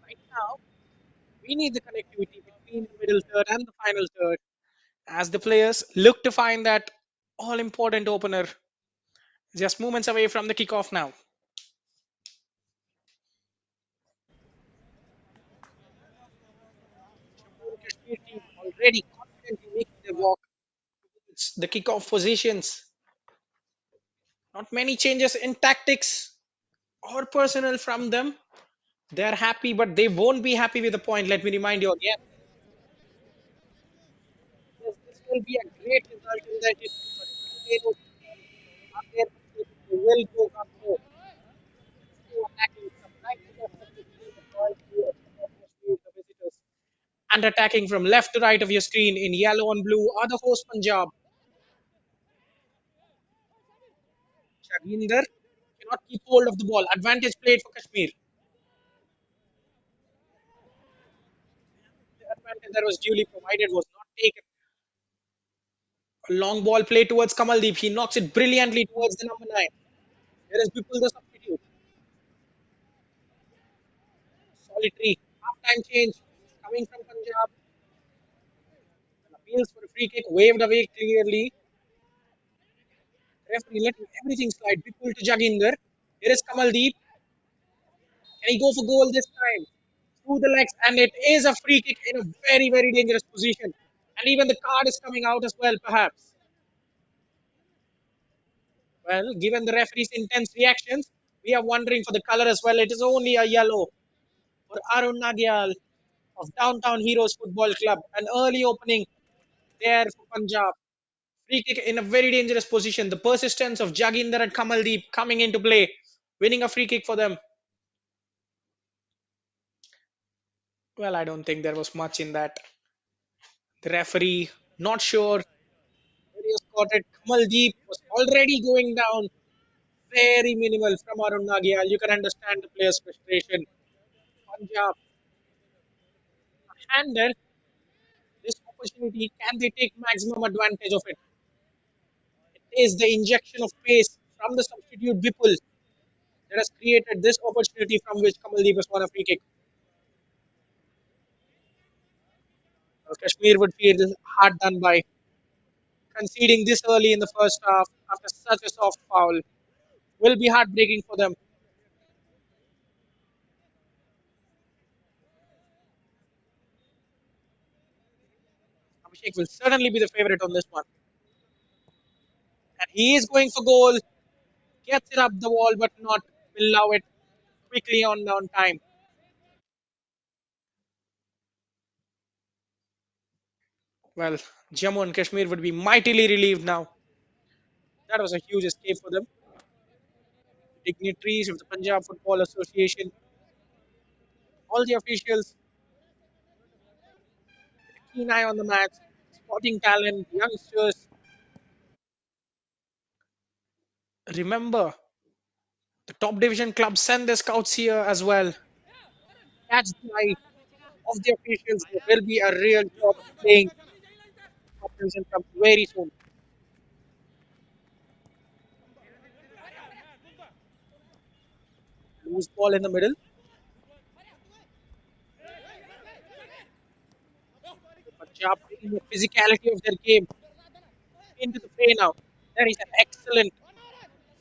Right now, we need the connectivity between the middle third and the final third as the players look to find that all important opener just moments away from the kickoff now. Jammu and Kashmir team already confidently making their walk towards the kickoff positions. Not many changes in tactics or personnel from them. They're happy, but they won't be happy with the point. Let me remind you again. Yes, this will be a great result in that it, but will they know are there they will go up more to attacking from 90% of the screen the quality of the visitors and attacking from left to right of your screen in yellow and blue are the host Punjab. Shaginder cannot keep hold of the ball. Advantage played for Kashmir. The advantage that was duly provided was not taken. A long ball play towards Kamaldeep. He knocks it brilliantly towards the number 9. There is Bipul the substitute. Solitary. Half-time change coming from Punjab. Appeals for a free kick waved away clearly. Referee letting everything slide. Bipul to Jaginder. Here is Kamaldeep. Can he go for goal this time? Through the legs, and it is a free kick in a very, very dangerous position. And even the card is coming out as well, perhaps. Well, given the referee's intense reactions, we are wondering for the color as well. It is only a yellow for Arun Nagyal of Downtown Heroes Football Club. An early opening there for Punjab. Free kick in a very dangerous position. The persistence of Jaginder and Kamaldeep coming into play, winning a free kick for them. Well, I don't think there was much in that. The referee, not sure where he has caught it. Kamaldeep was already going down. Very minimal from Arun Nagyal. You can understand the player's frustration. Punjab handle this opportunity. Can they take maximum advantage of it? It is the injection of pace from the substitute Bipul that has created this opportunity from which Kamaldeep has won a free kick. Well, Kashmir would feel hard done by conceding this early in the first half after such a soft foul. Will be heartbreaking for them. Abhishek will certainly be the favourite on this one. And he is going for goal, gets it up the wall, but not will allow it quickly on time. Well, Jammu and Kashmir would be mightily relieved now. That was a huge escape for them. Dignitaries of the Punjab Football Association, all the officials, with a keen eye on the match, spotting talent, youngsters. Remember, the top division clubs send their scouts here as well. Catch the eye of the officials. There will be a real job of playing top division clubs very soon. Loose ball in the middle. Punjab bringing the physicality of their game into the fray now. There is an excellent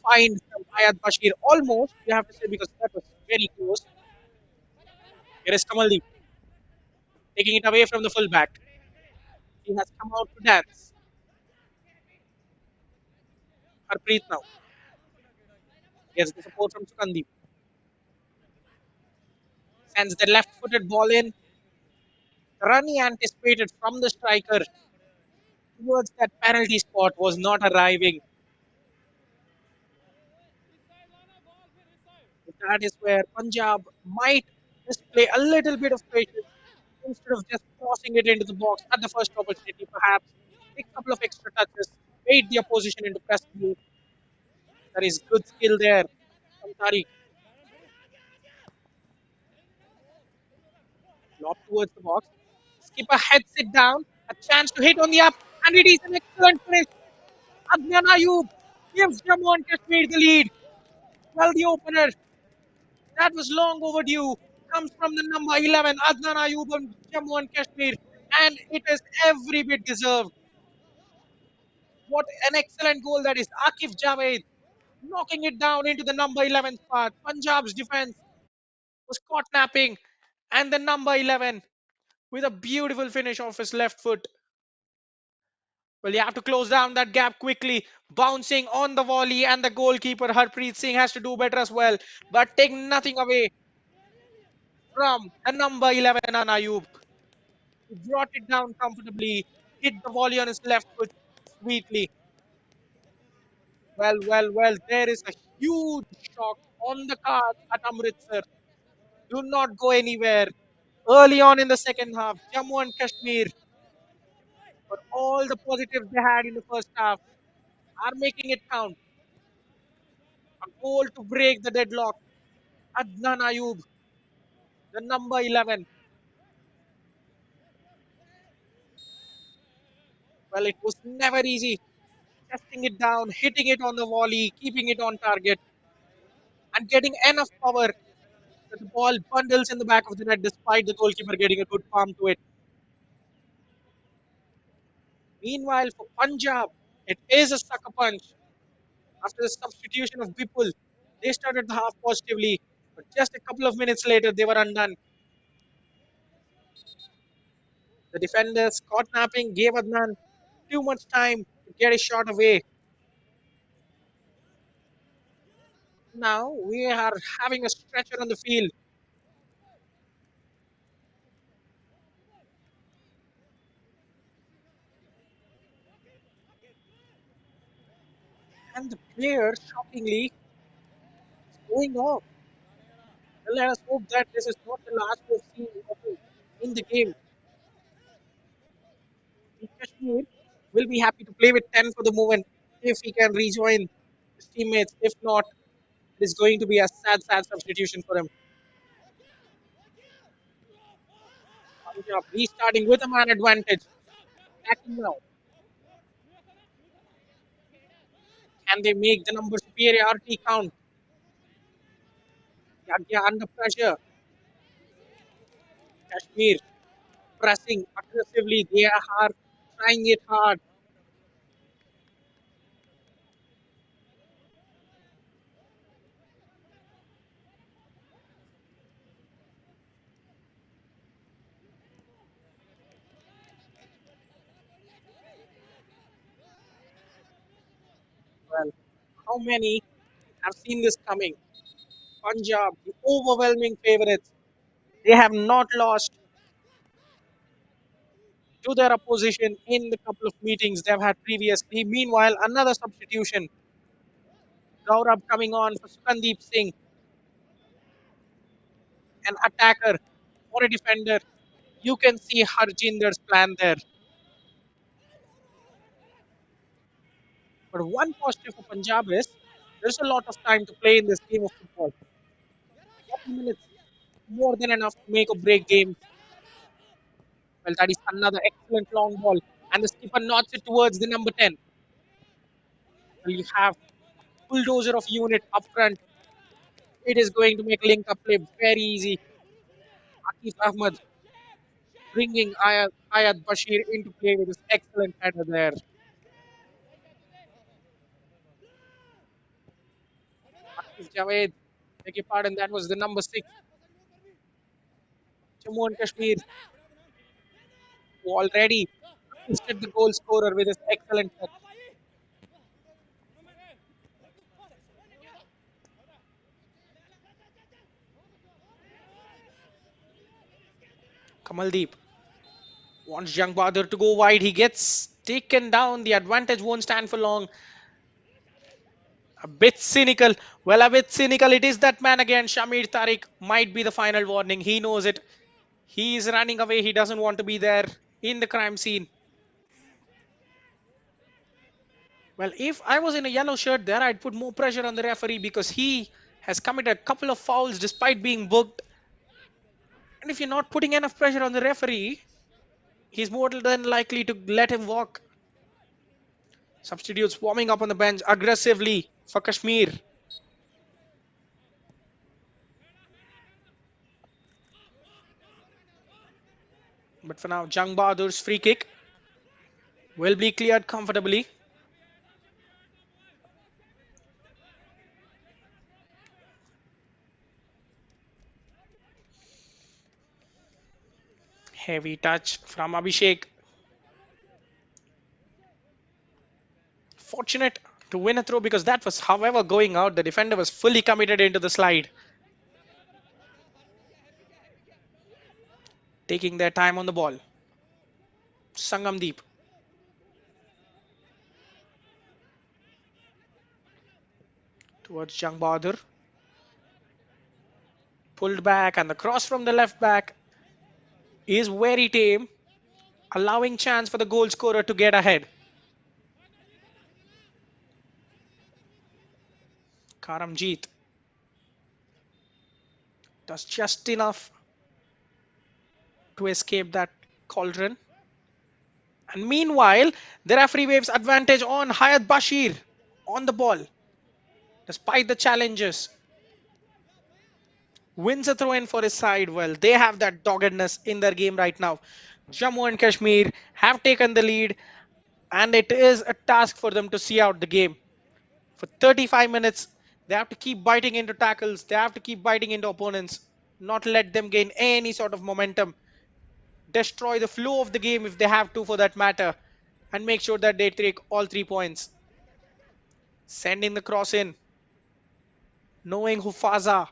find from Ayad Bashir. Almost, you have to say, because that was very close. Here is Kamaldeep taking it away from the fullback. He has come out to dance. Harpreet now gets the support from Sukandip. Sends the left footed ball in. The run he anticipated from the striker towards that penalty spot was not arriving. That is where Punjab might display a little bit of patience instead of just tossing it into the box at the first opportunity, perhaps take a couple of extra touches, bait the opposition into press move. There is good skill there from Tariq. Lob towards the box. Skipper heads it down. A chance to hit on the up, and it is an excellent finish. Adnan Ayub gives Jammu and Kashmir the lead. Well, the opener that was long overdue comes from the number 11, Adnan Ayub on Jammu and Kashmir, and it is every bit deserved. What an excellent goal that is. Akif Javed knocking it down into the number 11 spot. Punjab's defense was caught napping, and the number 11 with a beautiful finish off his left foot. Well, you have to close down that gap quickly, bouncing on the volley, and the goalkeeper Harpreet Singh has to do better as well. But take nothing away from the number 11 Ayub. He brought it down comfortably, hit the volley on his left foot sweetly. Well, there is a huge shock on the cards at Amritsar. Do not go anywhere. Early on in the second half, Jammu and Kashmir, for all the positives they had in the first half, are making it count. A goal to break the deadlock. Adnan Ayub, the number 11. Well, it was never easy. Testing it down, hitting it on the volley, keeping it on target, and getting enough power that the ball bundles in the back of the net despite the goalkeeper getting a good palm to it. Meanwhile, for Punjab, it is a sucker punch. After the substitution of Bipul, they started the half positively, but just a couple of minutes later, they were undone. The defenders caught napping, gave Adnan too much time to get his shot away. Now we are having a stretcher on the field, and the player, shockingly, is going off. Well, let us hope that this is not the last we've seen of him in the game. Kashmir will be happy to play with 10 for the moment if he can rejoin his teammates. If not, it is going to be a sad substitution for him. Punjab restarting with a man advantage. Attacking now. Can they make the number superiority count? Yagya under pressure. Kashmir pressing aggressively. They are trying it hard. Well, how many have seen this coming? Punjab, the overwhelming favorites. They have not lost to their opposition in the couple of meetings they've had previously. Meanwhile, another substitution. Gaurav coming on for Sukandeep Singh, an attacker or a defender. You can see Harjinder's plan there. But one positive for Punjab is there's a lot of time to play in this game of football. 40 minutes, more than enough to make or break games. Well, that is another excellent long ball. And the skipper nods it towards the number 10. Well, you have bulldozer of unit up front. It is going to make link up play very easy. Akif Ahmed bringing Ayad Bashir into play with his excellent header there. Akif Javed, beg your pardon, that was the number 6. Jammu and Kashmir, who already assisted the goal scorer with his excellent touch. Kamaldeep wants Young Bahadur to go wide. He gets taken down. The advantage won't stand for long. A bit cynical. Well, a bit cynical. It is that man again. Shamir Tariq might be the final warning. He knows it. He is running away. He doesn't want to be there in the crime scene. Well, if I was in a yellow shirt there, I'd put more pressure on the referee because he has committed a couple of fouls despite being booked. And if you're not putting enough pressure on the referee, he's more than likely to let him walk. Substitutes warming up on the bench aggressively for Kashmir. But for now, Jang Bahadur's free kick will be cleared comfortably. Heavy touch from Abhishek. Fortunate to win a throw because that was, however, going out. The defender was fully committed into the slide, taking their time on the ball. Sangamdeep towards Jang Bahadur. Pulled back, and the cross from the left back is very tame, allowing chance for the goal scorer to get ahead. Karamjeet does just enough to escape that cauldron. And meanwhile, the referee waves advantage on Hayat Bashir on the ball. Despite the challenges, wins a throw in for his side. Well, they have that doggedness in their game right now. Jammu and Kashmir have taken the lead, and it is a task for them to see out the game. For 35 minutes, they have to keep biting into tackles, they have to keep biting into opponents, not let them gain any sort of momentum, destroy the flow of the game if they have to, for that matter, and make sure that they take all 3 points. Sending the cross in, knowing Hufaza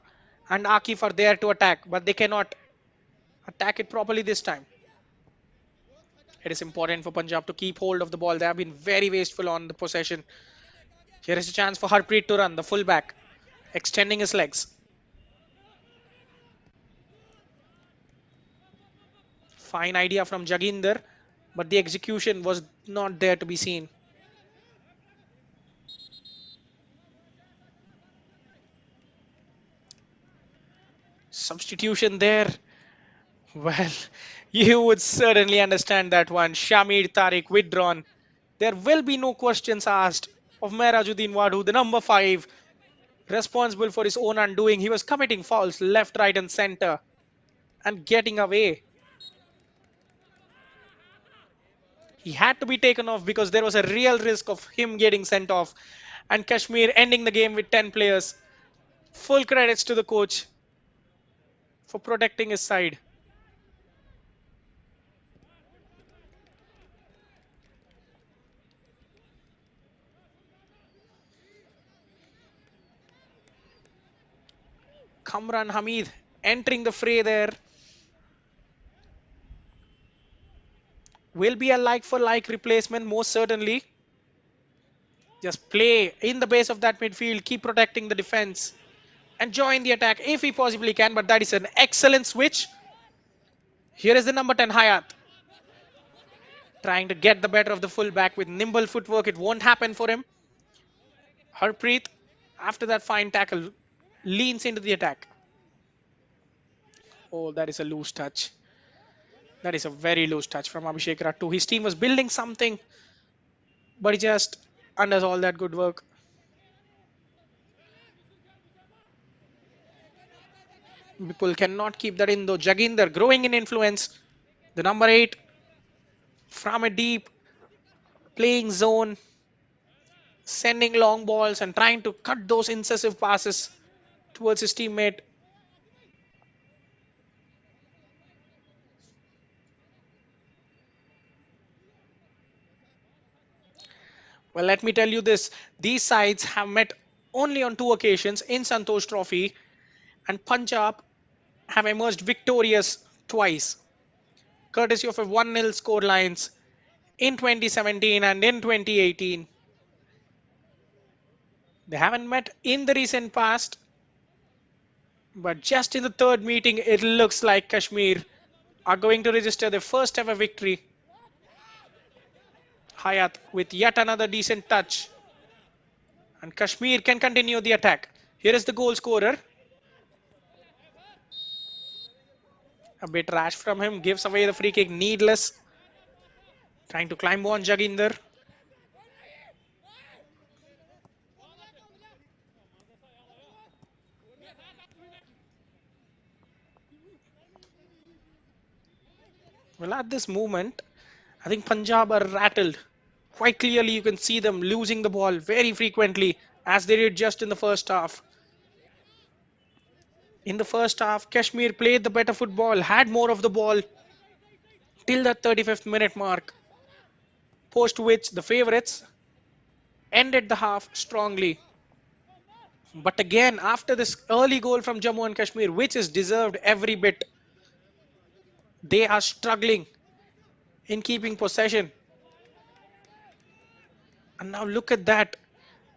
and Akif are there to attack, but they cannot attack it properly this time. It is important for Punjab to keep hold of the ball. They have been very wasteful on the possession. Here is a chance for Harpreet to run, the fullback, extending his legs. Fine idea from Jaginder, but the execution was not there to be seen. Substitution there Well, you would certainly understand that one. Shamir Tariq withdrawn. There will be no questions asked of Merajuddin Wadu, the number 5, responsible for his own undoing. He was committing fouls left, right, and center and getting away. He had to be taken off because there was a real risk of him getting sent off and Kashmir ending the game with 10 players. Full credits to the coach for protecting his side. Kamran Hamid entering the fray there will be a like for like replacement, most certainly. Just play in the base of that midfield, keep protecting the defense, and join the attack if he possibly can. But that is an excellent switch. Here is the number 10, Hayat, trying to get the better of the fullback with nimble footwork. It won't happen for him. Harpreet, after that fine tackle, leans into the attack. Oh, that is a loose touch. That is a very loose touch from Abhishek Rattu. His team was building something, but he just undoes all that good work. People cannot keep that in though. Jaginder growing in influence. The number 8 from a deep playing zone, sending long balls and trying to cut those incisive passes towards his teammate. Well, let me tell you this. These sides have met only on 2 occasions in Santosh Trophy, and Punjab have emerged victorious twice, courtesy of a 1-0 score lines in 2017 and in 2018. They haven't met in the recent past, but just in the third meeting, it looks like Kashmir are going to register their first ever victory. Hayat with yet another decent touch, and Kashmir can continue the attack. Here is the goal scorer. A bit rash from him, gives away the free kick, needless. Trying to climb on Jaginder. Well, at this moment, I think Punjab are rattled. Quite clearly, you can see them losing the ball very frequently, as they did just in the first half. In the first half, Kashmir played the better football, had more of the ball till the 35th minute mark, post which the favourites ended the half strongly. But again, after this early goal from Jammu and Kashmir, which is deserved every bit, they are struggling in keeping possession. And now look at that.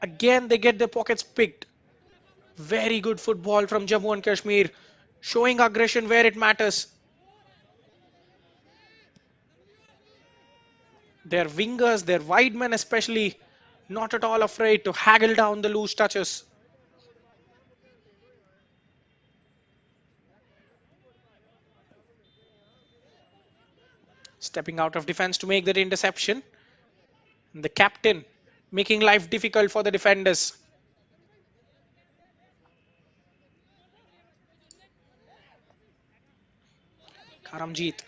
Again, they get their pockets picked. Very good football from Jammu and Kashmir, showing aggression where it matters. Their wingers, their wide men especially, not at all afraid to haggle down the loose touches. Stepping out of defense to make that interception. The captain making life difficult for the defenders. Karamjeet,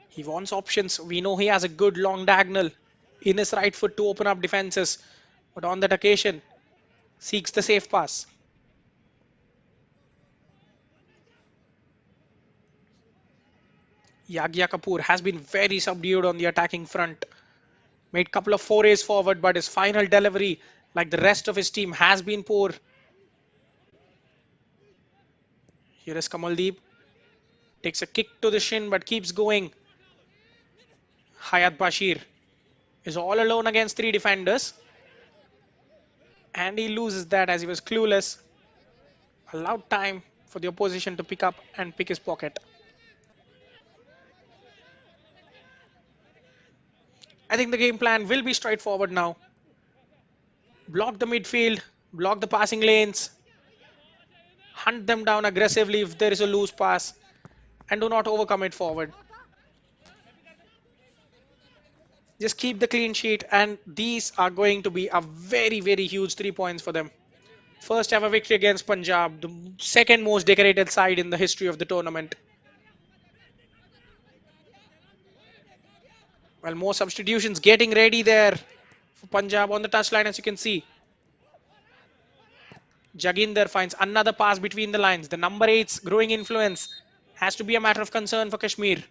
he wants options. We know he has a good long diagonal in his right foot to open up defenses. But on that occasion, seeks the safe pass. Yagya Kapoor has been very subdued on the attacking front. Made a couple of forays forward, but his final delivery, like the rest of his team, has been poor. Here is Kamaldeep. Takes a kick to the shin, but keeps going. Hayat Bashir is all alone against 3 defenders. And he loses that as he was clueless. Allowed time for the opposition to pick up and pick his pocket. I think the game plan will be straightforward now. Block the midfield, block the passing lanes, hunt them down aggressively if there is a loose pass, and do not overcome it forward. Just keep the clean sheet, and these are going to be a very, very huge 3 points for them. First ever victory against Punjab, the second most decorated side in the history of the tournament. Well, more substitutions getting ready there for Punjab on the touchline, as you can see. Jaginder finds another pass between the lines. The number 8's growing influence has to be a matter of concern for Kashmir.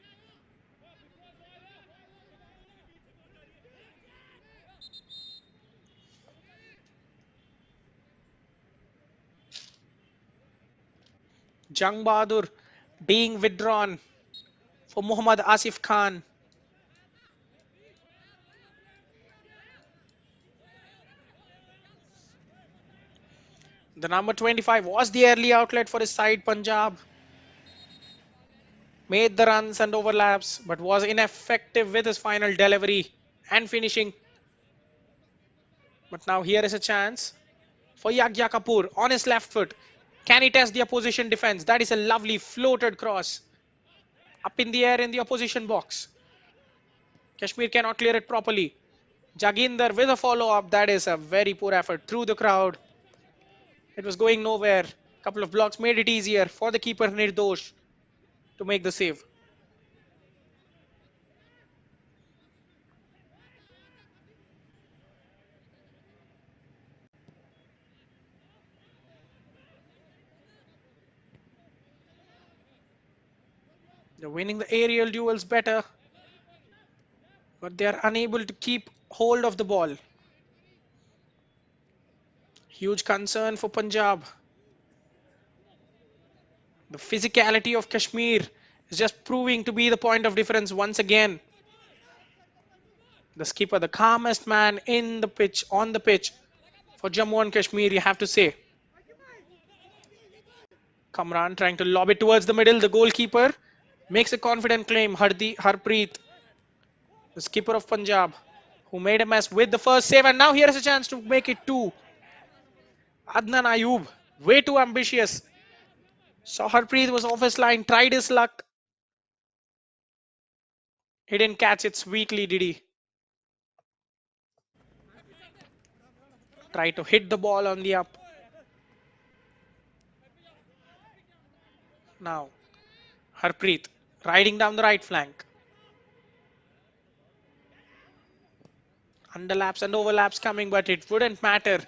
Jang Bahadur being withdrawn for Muhammad Asif Khan. The number 25 was the early outlet for his side, Punjab. Made the runs and overlaps, but was ineffective with his final delivery and finishing. But now here is a chance for Yagya Kapoor on his left foot. Can he test the opposition defense? That is a lovely floated cross up in the air in the opposition box. Kashmir cannot clear it properly. Jaginder with a follow up. That is a very poor effort through the crowd. It was going nowhere. Couple of blocks made it easier for the keeper Nirdosh to make the save. They're winning the aerial duels better, but they are unable to keep hold of the ball. Huge concern for Punjab. The physicality of Kashmir is just proving to be the point of difference once again. The skipper, the calmest man in the pitch, on the pitch for Jammu and Kashmir, you have to say. Kamran trying to lob it towards the middle. The goalkeeper makes a confident claim. Harpreet, the skipper of Punjab, who made a mess with the first save, and now here is a chance to make it two. Adnan Ayub, way too ambitious. So Harpreet was off his line, tried his luck. He didn't catch it sweetly, did he? Tried to hit the ball on the up. Now, Harpreet riding down the right flank. Underlaps and overlaps coming, but it wouldn't matter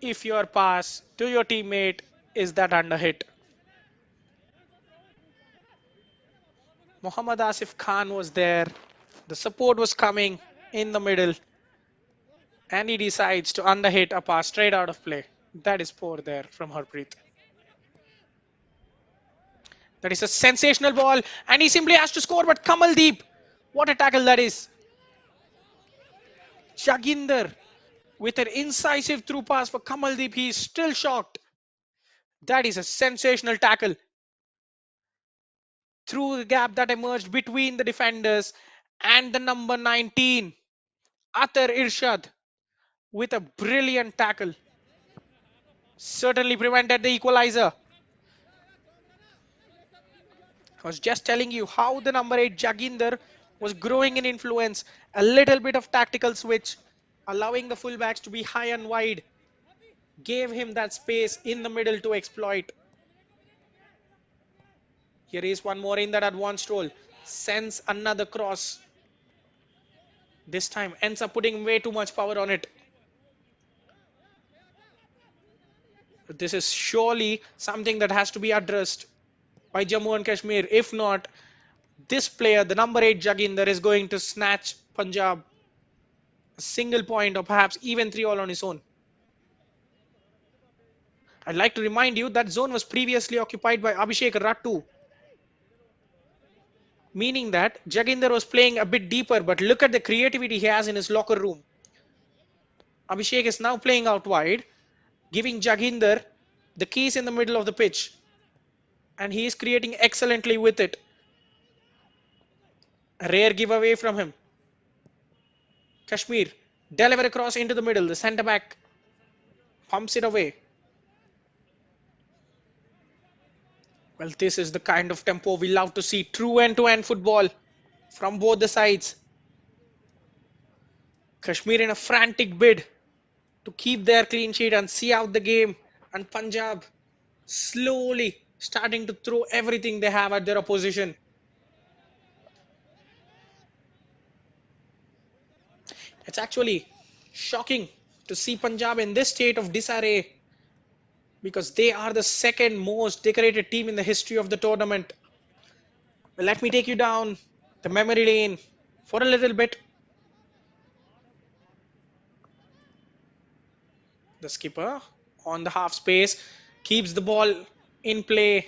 if your pass to your teammate is that under hit. Muhammad Asif Khan was there. The support was coming in the middle, and he decides to underhit a pass straight out of play. That is poor there from Harpreet. That is a sensational ball, and he simply has to score. But Kamaldeep, what a tackle that is! Jaginder with an incisive through pass for Kamaldeep. He is still shocked. That is a sensational tackle through the gap that emerged between the defenders and the number 19, Atar Irshad, with a brilliant tackle. Certainly prevented the equalizer. I was just telling you how the number 8 Jaginder was growing in influence. A little bit of tactical switch, allowing the fullbacks to be high and wide, gave him that space in the middle to exploit. Here is one more in that advanced role. Sends another cross. This time ends up putting way too much power on it. This is surely something that has to be addressed by Jammu and Kashmir. If not, this player, the number 8 Jaginder, is going to snatch Punjab a single point or perhaps even 3 all on his own. I'd like to remind you that zone was previously occupied by Abhishek Rattu, meaning that Jaginder was playing a bit deeper, but look at the creativity he has in his locker room. Abhishek is now playing out wide, giving Jaginder the keys in the middle of the pitch, and he is creating excellently with it. A rare giveaway from him. Kashmir deliver across into the middle. The centre back pumps it away. Well, this is the kind of tempo we love to see. True end-to-end football from both the sides. Kashmir in a frantic bid to keep their clean sheet and see out the game. And Punjab slowly starting to throw everything they have at their opposition. It's actually shocking to see Punjab in this state of disarray because they are the second most decorated team in the history of the tournament. Well, let me take you down the memory lane for a little bit. The skipper on the half space keeps the ball in play.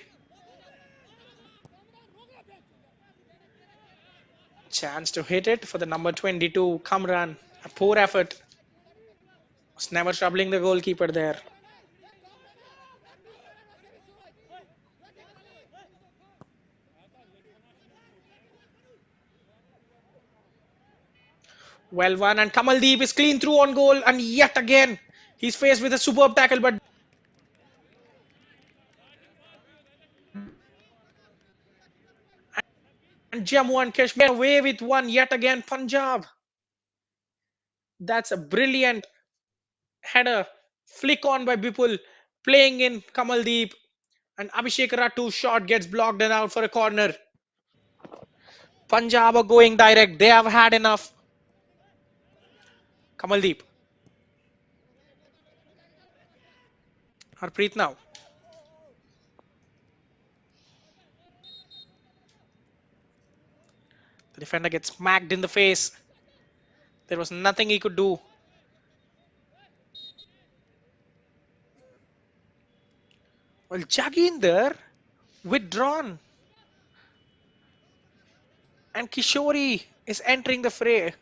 Chance to hit it for the number 22, Kamran. A poor effort. Was never troubling the goalkeeper there. Well won, and Kamaldeep is clean through on goal, and yet again he's faced with a superb tackle, but and Jammu and Kashmir away with one yet again. Punjab. That's a brilliant header, flick on by Bipul, playing in Kamaldeep, and Abhishek Ratu's shot gets blocked and out for a corner. Punjab are going direct. They have had enough. Kamaldeep. Harpreet now. The defender gets smacked in the face. There was nothing he could do. Well, Jaginder withdrawn, and Kishori is entering the fray.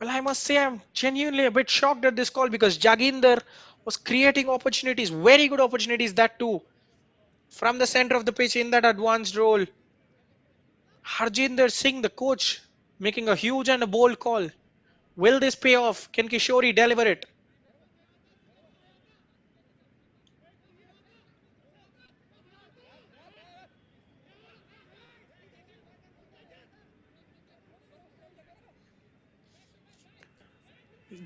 Well, I must say I'm genuinely a bit shocked at this call because Jaginder was creating opportunities, very good opportunities, that too, from the center of the pitch in that advanced role. Harjinder Singh, the coach, making a huge and a bold call. Will this pay off? Can Kishori deliver it?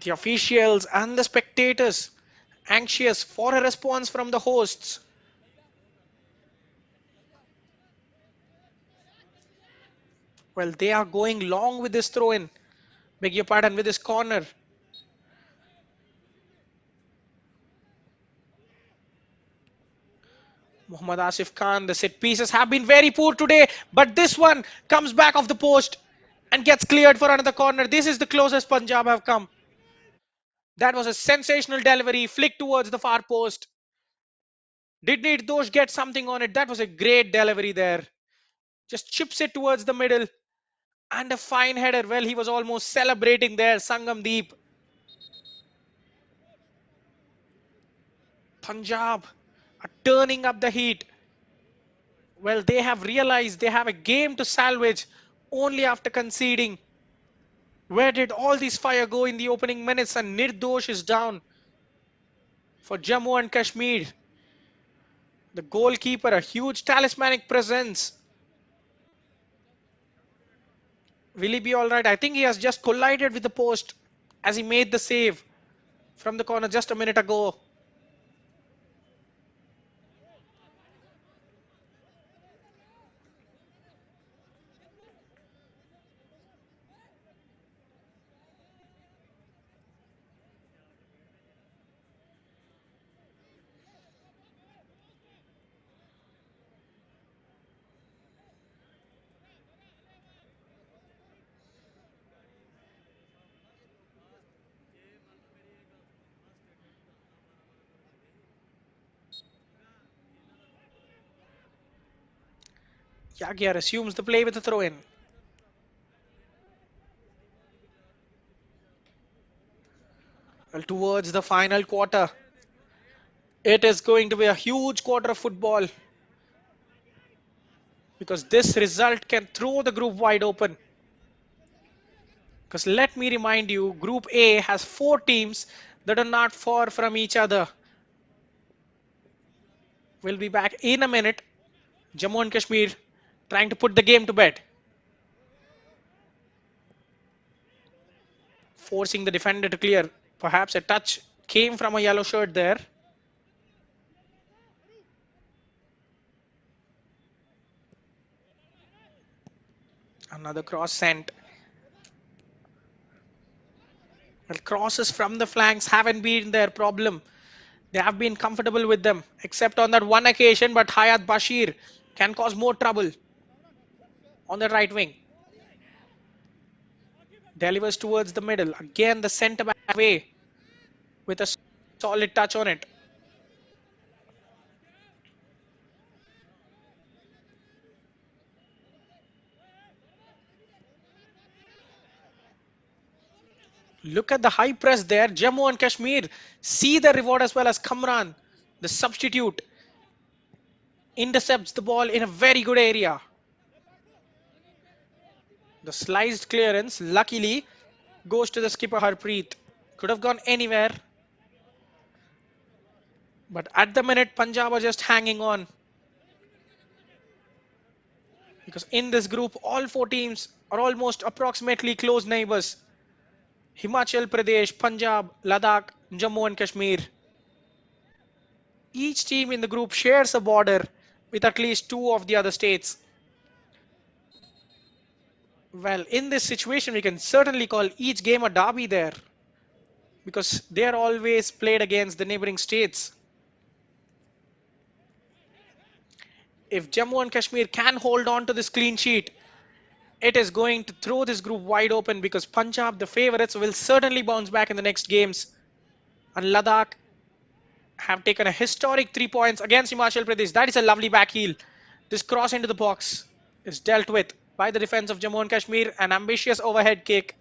The officials and the spectators anxious for a response from the hosts. Well, they are going long with this throw in. Beg your pardon, with this corner. Muhammad Asif Khan, the set pieces have been very poor today, but this one comes back off the post and gets cleared for another corner. This is the closest Punjab have come. That was a sensational delivery, flick towards the far post. Did Nirdosh get something on it? That was a great delivery there. Just chips it towards the middle. And a fine header. Well, he was almost celebrating there, Sangam Deep. Punjab are turning up the heat. Well, they have realized they have a game to salvage only after conceding. Where did all this fire go in the opening minutes? And Nirdosh is down for Jammu and Kashmir. The goalkeeper, a huge talismanic presence. Will he be all right? I think he has just collided with the post as he made the save from the corner just a minute ago. Yagyar assumes the play with a throw in. Well, towards the final quarter, it is going to be a huge quarter of football because this result can throw the group wide open. Because let me remind you, Group A has 4 teams that are not far from each other. We'll be back in a minute. Jammu and Kashmir trying to put the game to bed, forcing the defender to clear. Perhaps a touch came from a yellow shirt there. Another cross sent. Well, crosses from the flanks haven't been their problem. They have been comfortable with them, except on that one occasion. But Hayat Bashir can cause more trouble on the right wing. Delivers towards the middle. Again, the centre back way with a solid touch on it. Look at the high press there. Jammu and Kashmir see the reward as well as Kamran, the substitute, intercepts the ball in a very good area. The sliced clearance, luckily, goes to the skipper Harpreet. Could have gone anywhere, but at the minute, Punjab are just hanging on because in this group, all four teams are almost approximately close neighbors. Himachal Pradesh, Punjab, Ladakh, Jammu and Kashmir. Each team in the group shares a border with at least two of the other states. Well, in this situation, we can certainly call each game a derby there because they are always played against the neighboring states. If Jammu and Kashmir can hold on to this clean sheet, it is going to throw this group wide open because Punjab, the favorites, will certainly bounce back in the next games. And Ladakh have taken a historic 3 points against Himachal Pradesh. That is a lovely back heel. This cross into the box is dealt with by the defense of Jammu and Kashmir. An ambitious overhead kick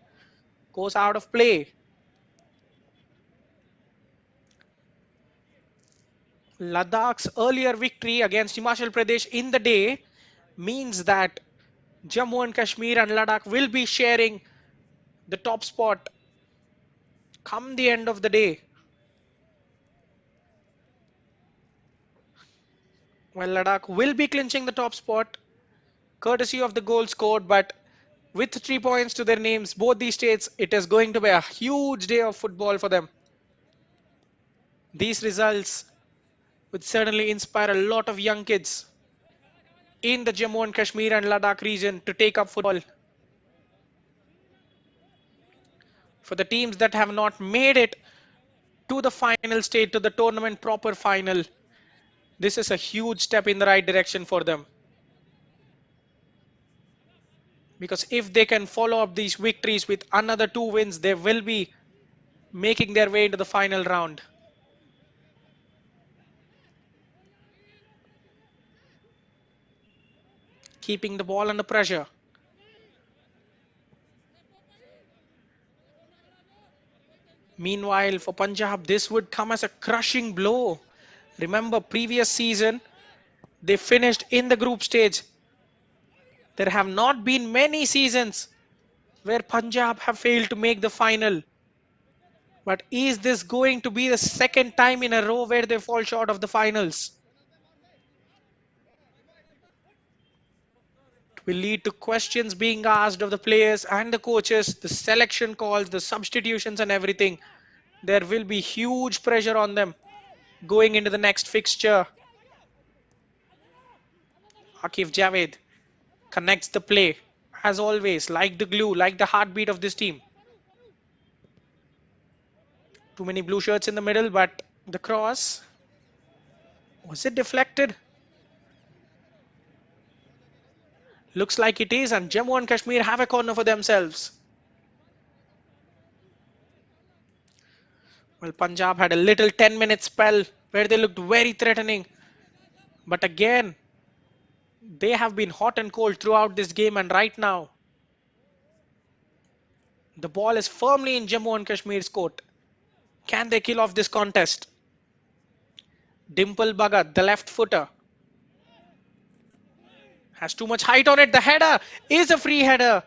goes out of play. Ladakh's earlier victory against Himachal Pradesh in the day means that Jammu and Kashmir and Ladakh will be sharing the top spot come the end of the day. While Ladakh will be clinching the top spot courtesy of the goal scored, but with 3 points to their names, both these states, it is going to be a huge day of football for them. These results would certainly inspire a lot of young kids in the Jammu and Kashmir and Ladakh region to take up football. For the teams that have not made it to the final stage, to the tournament proper final, this is a huge step in the right direction for them. Because if they can follow up these victories with another 2 wins, they will be making their way into the final round. Keeping the ball under pressure. Meanwhile, for Punjab, this would come as a crushing blow. Remember, previous season, they finished in the group stage. There have not been many seasons where Punjab have failed to make the final. But is this going to be the second time in a row where they fall short of the finals? It will lead to questions being asked of the players and the coaches, the selection calls, the substitutions, and everything. There will be huge pressure on them going into the next fixture. Akif Javed connects the play as always, like the glue, like the heartbeat of this team. Too many blue shirts in the middle, but the cross, was it deflected? Looks like it is, and Jammu and Kashmir have a corner for themselves. Well, Punjab had a little 10-minute spell where they looked very threatening, but again, they have been hot and cold throughout this game, and right now, the ball is firmly in Jammu and Kashmir's court. Can they kill off this contest? Dimple Bhagat, the left footer, has too much height on it. The header is a free header,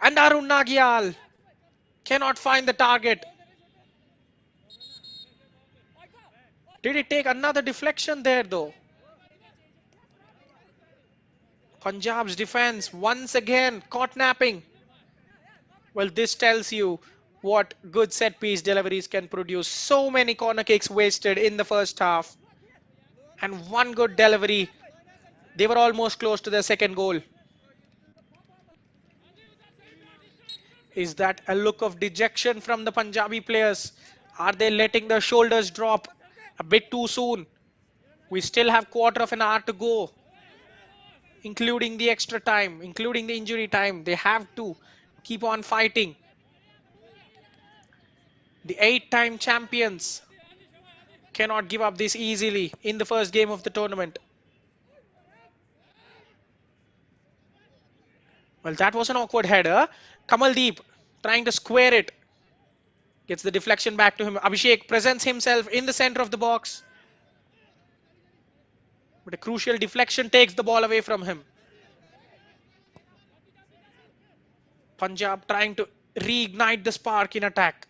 and Arun Nagyal cannot find the target. Did it take another deflection there though? Punjab's defense once again caught napping. Well, this tells you what good set piece deliveries can produce. So many corner kicks wasted in the first half, and one good delivery. They were almost close to their second goal. Is that a look of dejection from the Punjabi players? Are they letting their shoulders drop a bit too soon? We still have quarter of an hour to go, including the extra time, including the injury time. They have to keep on fighting. The 8-time champions cannot give up this easily in the first game of the tournament. Well, that was an awkward header. Kamaldeep trying to square it. Gets the deflection back to him. Abhishek presents himself in the center of the box. But a crucial deflection takes the ball away from him. Punjab trying to reignite the spark in attack.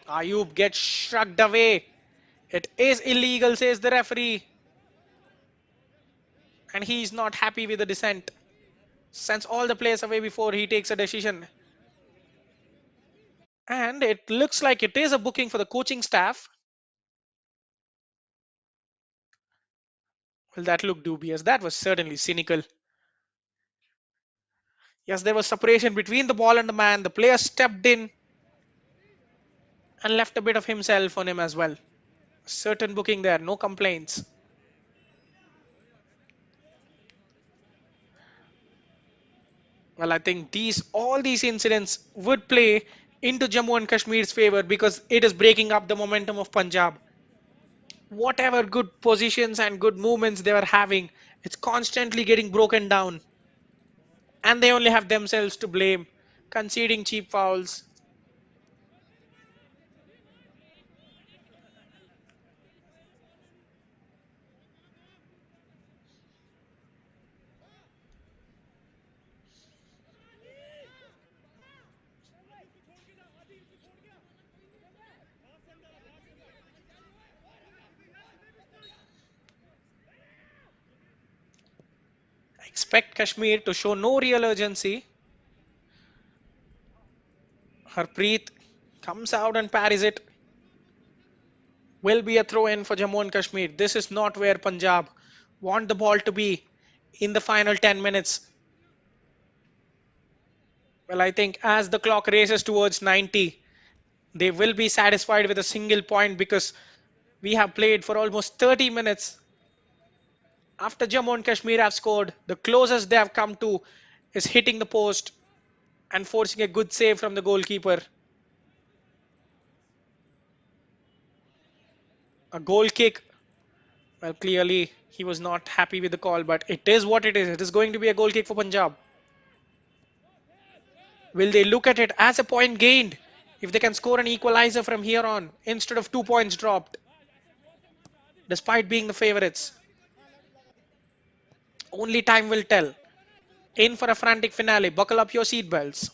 Ayub gets shrugged away. It is illegal, says the referee. And he's not happy with the descent. Sends all the players away before he takes a decision. And it looks like it is a booking for the coaching staff. Well, that looked dubious. That was certainly cynical. Yes, there was separation between the ball and the man. The player stepped in and left a bit of himself on him as well. Certain booking there, no complaints. Well, I think all these incidents would play into Jammu and Kashmir's favor because it is breaking up the momentum of Punjab. Whatever good positions and good movements they were having, it's constantly getting broken down. And they only have themselves to blame, conceding cheap fouls. I expect Kashmir to show no real urgency. Harpreet comes out and parries it. Will be a throw in for Jammu and Kashmir. This is not where Punjab want the ball to be in the final 10 minutes. Well, I think as the clock races towards 90, they will be satisfied with a single point because we have played for almost 30 minutes. After Jammu and Kashmir have scored, the closest they have come to is hitting the post and forcing a good save from the goalkeeper. A goal kick. Well, clearly he was not happy with the call, but it is what it is. It is going to be a goal kick for Punjab. Will they look at it as a point gained if they can score an equalizer from here on instead of 2 points dropped, despite being the favourites? Only time will tell. In for a frantic finale. Buckle up your seatbelts.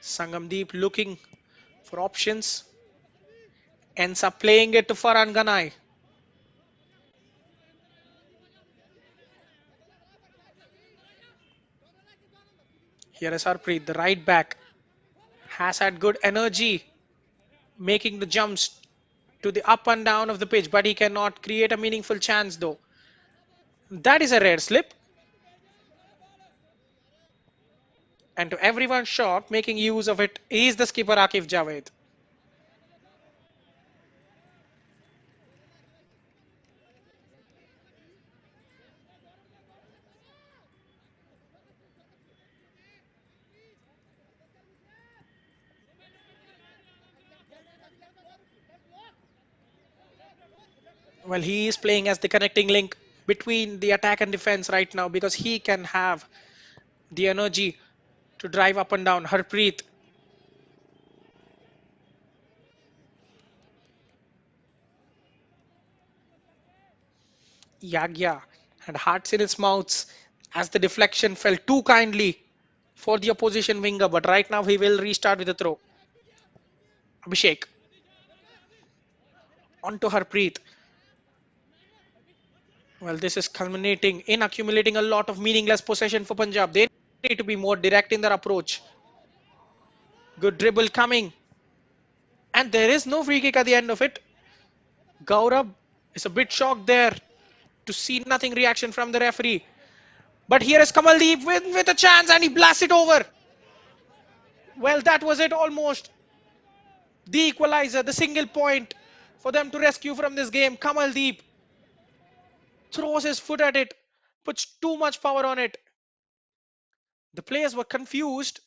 Sangamdeep looking for options. Ends up playing it to Farhan Ganai. Here is Harpreet, the right back. Has had good energy, making the jumps to the up and down of the pitch, but he cannot create a meaningful chance though. That is a rare slip. And to everyone's shock, making use of it is the skipper Akif Javed. Well, he is playing as the connecting link between the attack and defense right now because he can have the energy to drive up and down. Harpreet, Yagya had hearts in his mouths as the deflection fell too kindly for the opposition winger. But right now he will restart with a throw. Abhishek onto Harpreet. Well, this is culminating in accumulating a lot of meaningless possession for Punjab. They need to be more direct in their approach. Good dribble coming. And there is no free kick at the end of it. Gaurav is a bit shocked there to see nothing reaction from the referee. But here is Kamaldeep with a chance and he blasts it over. Well, that was it almost. The equalizer, the single point for them to rescue from this game. Kamaldeep throws his foot at it, puts too much power on it. The players were confused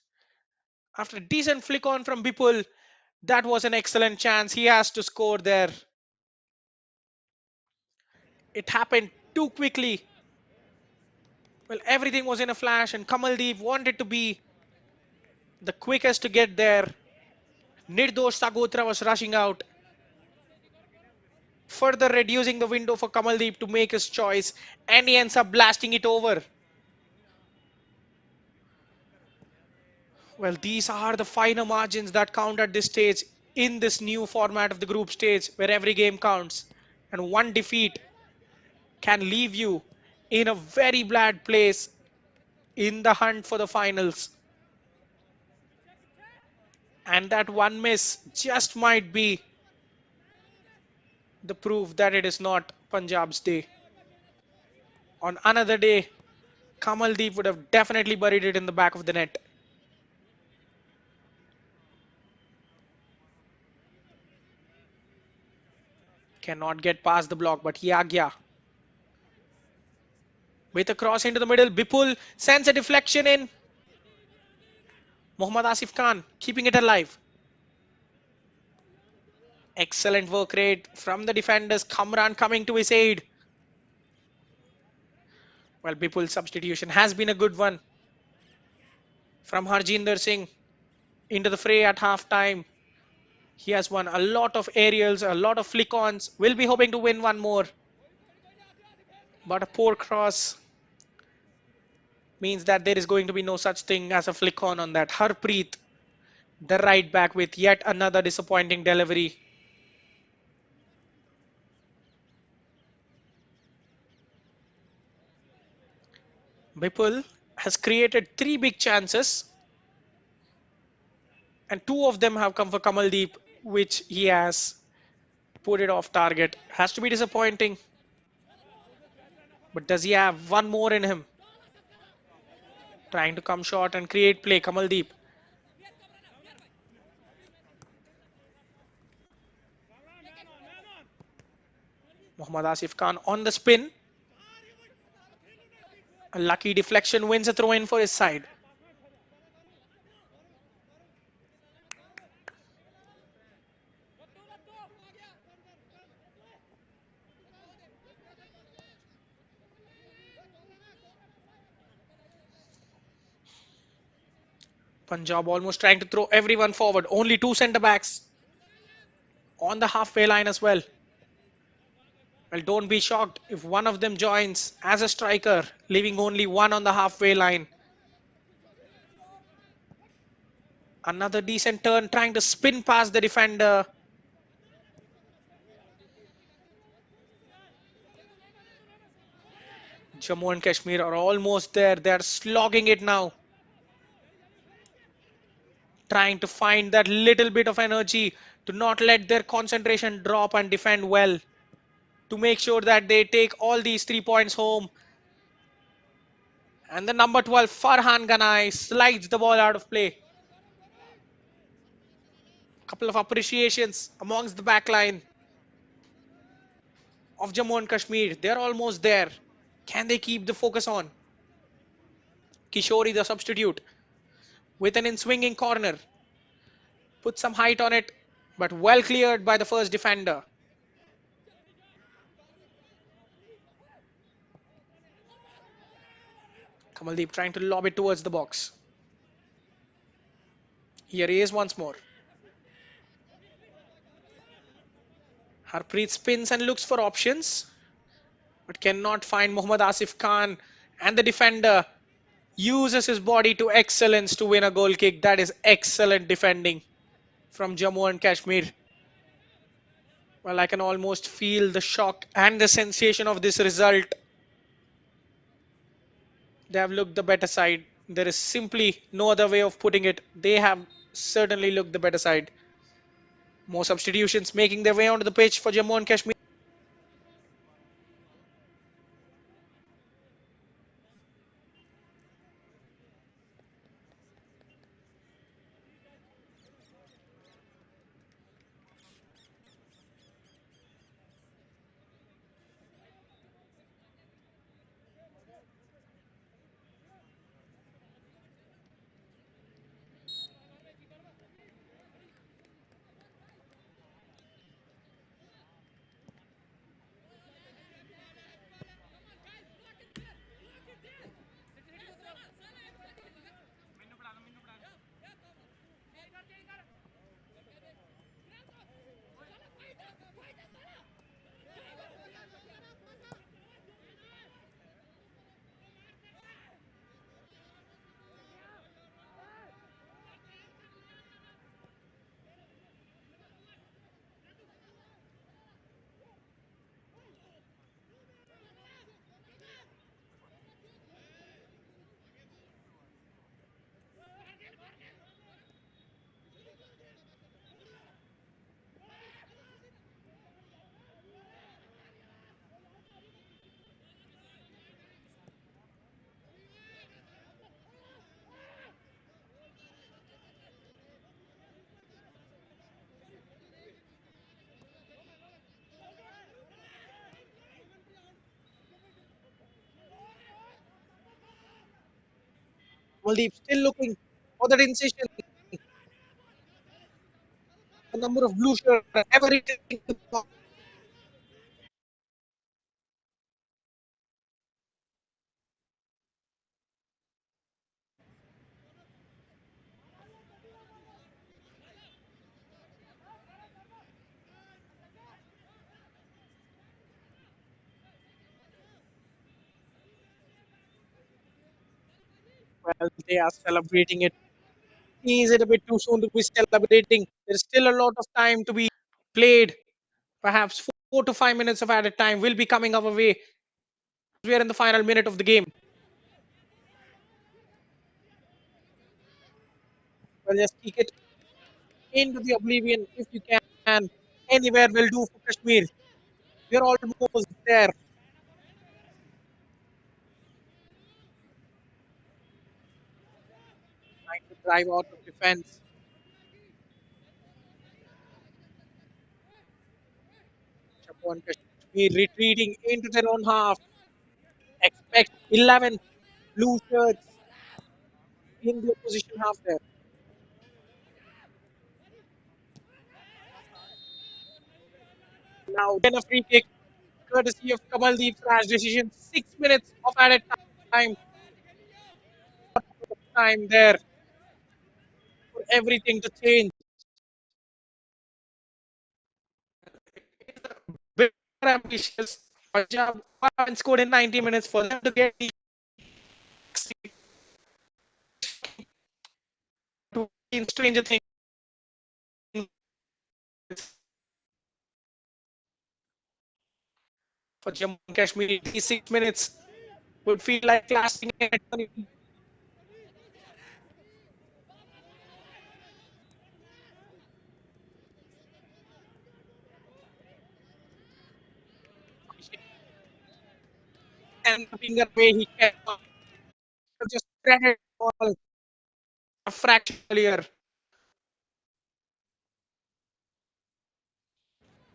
after a decent flick on from Bipul. That was an excellent chance. He has to score there. It happened too quickly. Well, everything was in a flash, and Kamaldeep wanted to be the quickest to get there. Nirdosh Sagotra was rushing out, further reducing the window for Kamaldeep to make his choice, and he ends up blasting it over. Well, these are the finer margins that count at this stage in this new format of the group stage where every game counts, and one defeat can leave you in a very bad place in the hunt for the finals. And that one miss just might be the proof that it is not Punjab's day. On another day, Kamaldeep would have definitely buried it in the back of the net. Cannot get past the block, but Yagya with a cross into the middle. Bipul sends a deflection in. Mohammad Asif Khan keeping it alive. Excellent work rate from the defenders. Kamran coming to his aid. Well, Bipul's substitution has been a good one from Harjinder Singh into the fray at half time. He has won a lot of aerials, a lot of flick-ons. Will be hoping to win one more. But a poor cross means that there is going to be no such thing as a flick-on that. Harpreet, the right back, with yet another disappointing delivery. Bipul has created three big chances, and two of them have come for Kamaldeep, which he has put it off target. Has to be disappointing. But does he have one more in him? Trying to come short and create play. Kamaldeep. Mohammad Asif Khan on the spin. A lucky deflection wins a throw in for his side. Punjab almost trying to throw everyone forward. Only two centre backs on the halfway line as well. Well, don't be shocked if one of them joins as a striker, leaving only one on the halfway line. Another decent turn, trying to spin past the defender. Jammu and Kashmir are almost there. They're slogging it now. Trying to find that little bit of energy to not let their concentration drop and defend well. To make sure that they take all these 3 points home. And the number 12, Farhan Ganai, slides the ball out of play. Couple of appreciations amongst the back line of Jammu and Kashmir. They're almost there. Can they keep the focus on? Kishori, the substitute, with an in-swinging corner. Put some height on it, but well cleared by the first defender. Kamaldeep trying to lob it towards the box. Here he is once more. Harpreet spins and looks for options, but cannot find Mohammad Asif Khan. And the defender uses his body to excellence to win a goal kick. That is excellent defending from Jammu and Kashmir. Well, I can almost feel the shock and the sensation of this result. They have looked the better side. There is simply no other way of putting it. They have certainly looked the better side. More substitutions making their way onto the pitch for Jammu and Kashmir. Maldeep still looking for that incision. The number of blue shirts ever hitting the ball. Well, they are celebrating it. Is it a bit too soon to be celebrating? There's still a lot of time to be played. Perhaps 4 to 5 minutes of added time will be coming our way. We are in the final minute of the game. Well, just kick it into the oblivion if you can. Anywhere will do for Kashmir. We're almost there. Trying to drive out of defense. Jammu and Kashmir retreating into their own half. Expect 11 blue shirts in the opposition half there. Now, then a free kick, courtesy of Kamaldeep's rash decision. 6 minutes of added time. Time there for everything to change. Bit ambitious. Punjab one scored in 90 minutes for them to get the to in Stranger Things for Jammu and Kashmir. These 6 minutes would feel like lasting eternity. And the finger way he can just threaded ball a fraction earlier.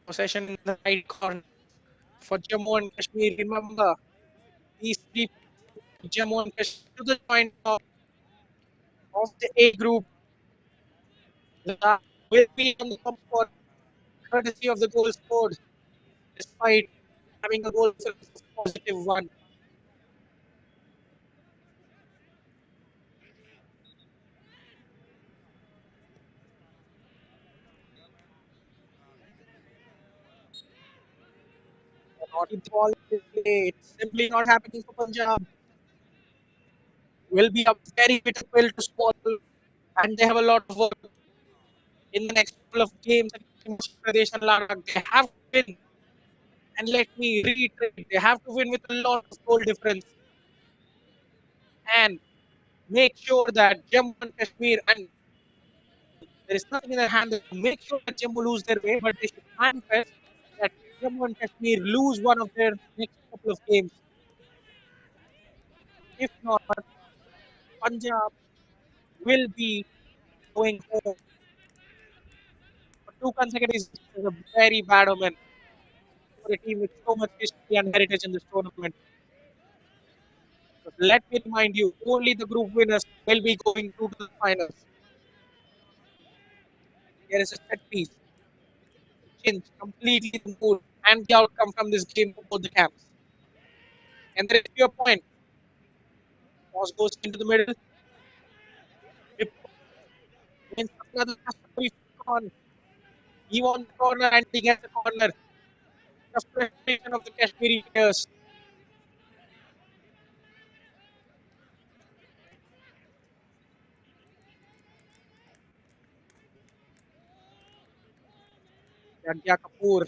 Possession in the right corner for Jammu and Kashmir. Remember, these three Jammu and Kashmir to the joint top of the A group. That will be on the top spot, courtesy of the goal scored, despite having a goal difference of positive one. Not in the ball play. It's simply not happening for Punjab. will be a very bitter pill to swallow, and they have a lot of work to do in the next couple of games against Himachal Pradesh and Ladakh. They have to win, and let me reiterate, they have to win with a lot of goal difference and make sure that Jammu and Kashmir, and there is nothing in their hand, they should make sure that Jammu lose their way, but they should manifest that Jammu and Kashmir lose one of their next couple of games. If not, Punjab will be going home for two consecutive seasons, which is a very bad omen for a team with so much history and heritage in this tournament. But let me remind you, only the group winners will be going through to the finals. There is a set piece to change completely the mood and the outcome from this game for both the camps. And there is your point. Toss goes into the middle. Rip wins another has to be gone. He won the corner and he gets the corner. The frustration of the Kashmiri players. Yadya Kapoor,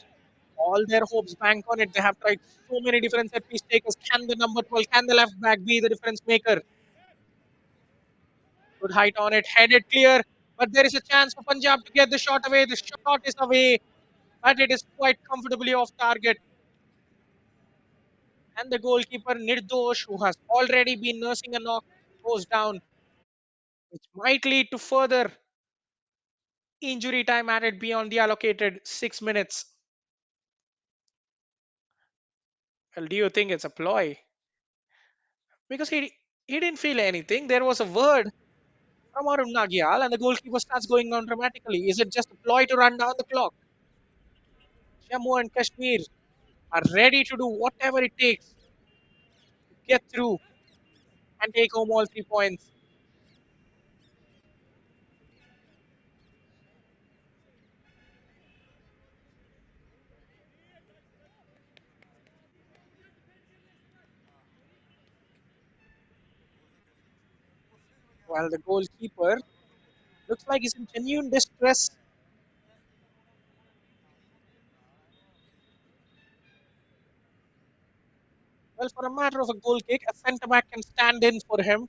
all their hopes bank on it. They have tried so many different set piece takers. Can the number 12, can the left back be the difference maker? Good height on it, headed clear, but there is a chance for Punjab to get the shot away. The shot is away, but it is quite comfortably off target. And the goalkeeper Nirdosh, who has already been nursing a knock, goes down, which might lead to further injury time added beyond the allocated 6 minutes. Well, do you think it's a ploy? Because he didn't feel anything. There was a word from Arun Nagyal, and the goalkeeper starts going down dramatically. Is it just a ploy to run down the clock? Jammu and Kashmir are ready to do whatever it takes to get through and take home all 3 points. While the goalkeeper looks like he's in genuine distress. Well, for a matter of a goal kick, a centre back can stand in for him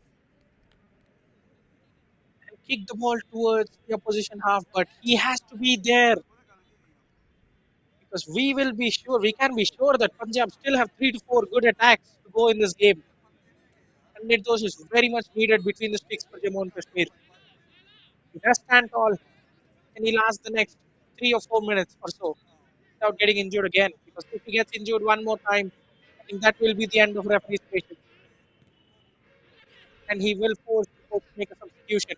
and kick the ball towards the opposition half, but he has to be there because we can be sure that Punjab still have 3 to 4 good attacks to go in this game. And Nirdosh is very much needed between the sticks for Jammu and Kashmir. He does stand tall and he lasts the next 3 or 4 minutes or so without getting injured again. Because if he gets injured one more time, I think that will be the end of referee's patience. And he will force the coach to make a substitution.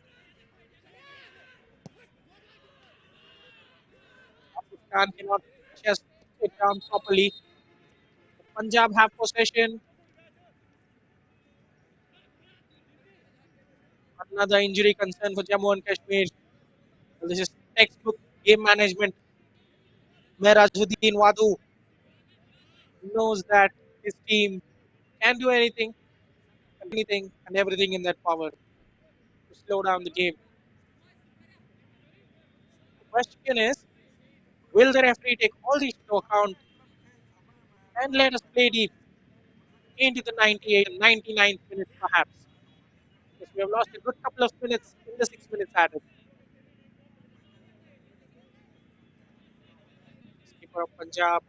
Pakistan cannot just sit down properly. Punjab have possession. Another injury concern for Jammu and Kashmir. Well, this is textbook game management. Merajuddin Wadu knows that his team can do anything and everything in their power to slow down the game. The question is, will the referee take all these into account and let us play deep into the 98th and 99th minute perhaps? Because we have lost a good couple of minutes in the 6 minutes added. Skipper of Punjab,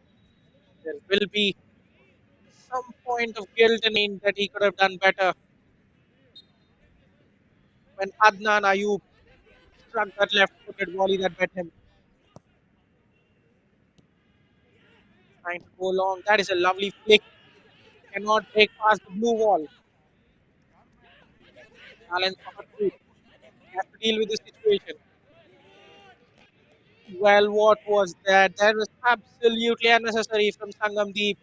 there will be some point of guilt and pain that he could have done better when Adnan Ayub struck that left-footed volley that bet him. Trying to go long. That is a lovely flick. Cannot break past the blue wall. Challenge for Harpreet. He has to deal with the situation. Well, what was that? That was absolutely unnecessary from Sangamdeep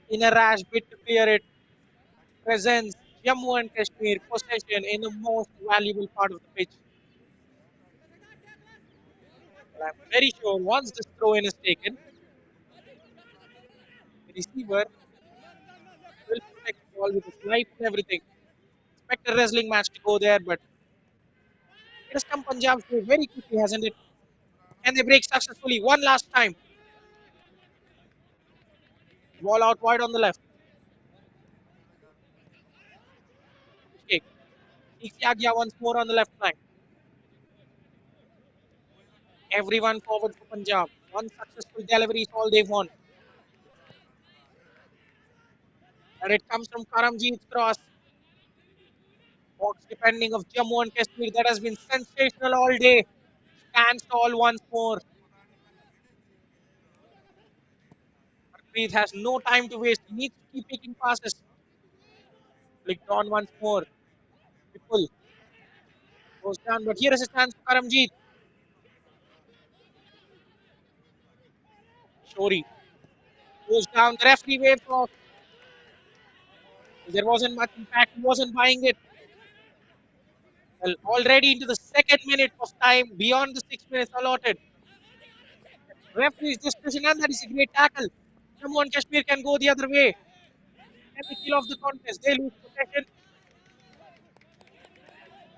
in a rash bid to clear it. Presents Jammu and Kashmir possession in the most valuable part of the pitch. Well, I'm very sure once this throw in is taken, the receiver will protect the ball with his life and everything. expect a wrestling match to go there, but it has come Punjab's way very quickly, hasn't it? And they break successfully one last time. Ball out wide on the left. Abhishek seeks Yagya once more on the left flank. Everyone forward for Punjab. One successful delivery is all they want. And it comes from Karamjeet's cross. Box defending of Jammu and Kashmir that has been sensational all day. Stands tall once more. Harpreet has no time to waste. He needs to keep making passes. Flicked on once more. People goes down, but here is a chance for Karamjeet. Shori goes down. The referee waves off. There wasn't much impact. He wasn't buying it. Well, already into the second minute of time, beyond the 6 minutes allotted. Referee's discussion, and that is a great tackle. Jammu and Kashmir can go the other way. Can they kill off the contest? They lose possession.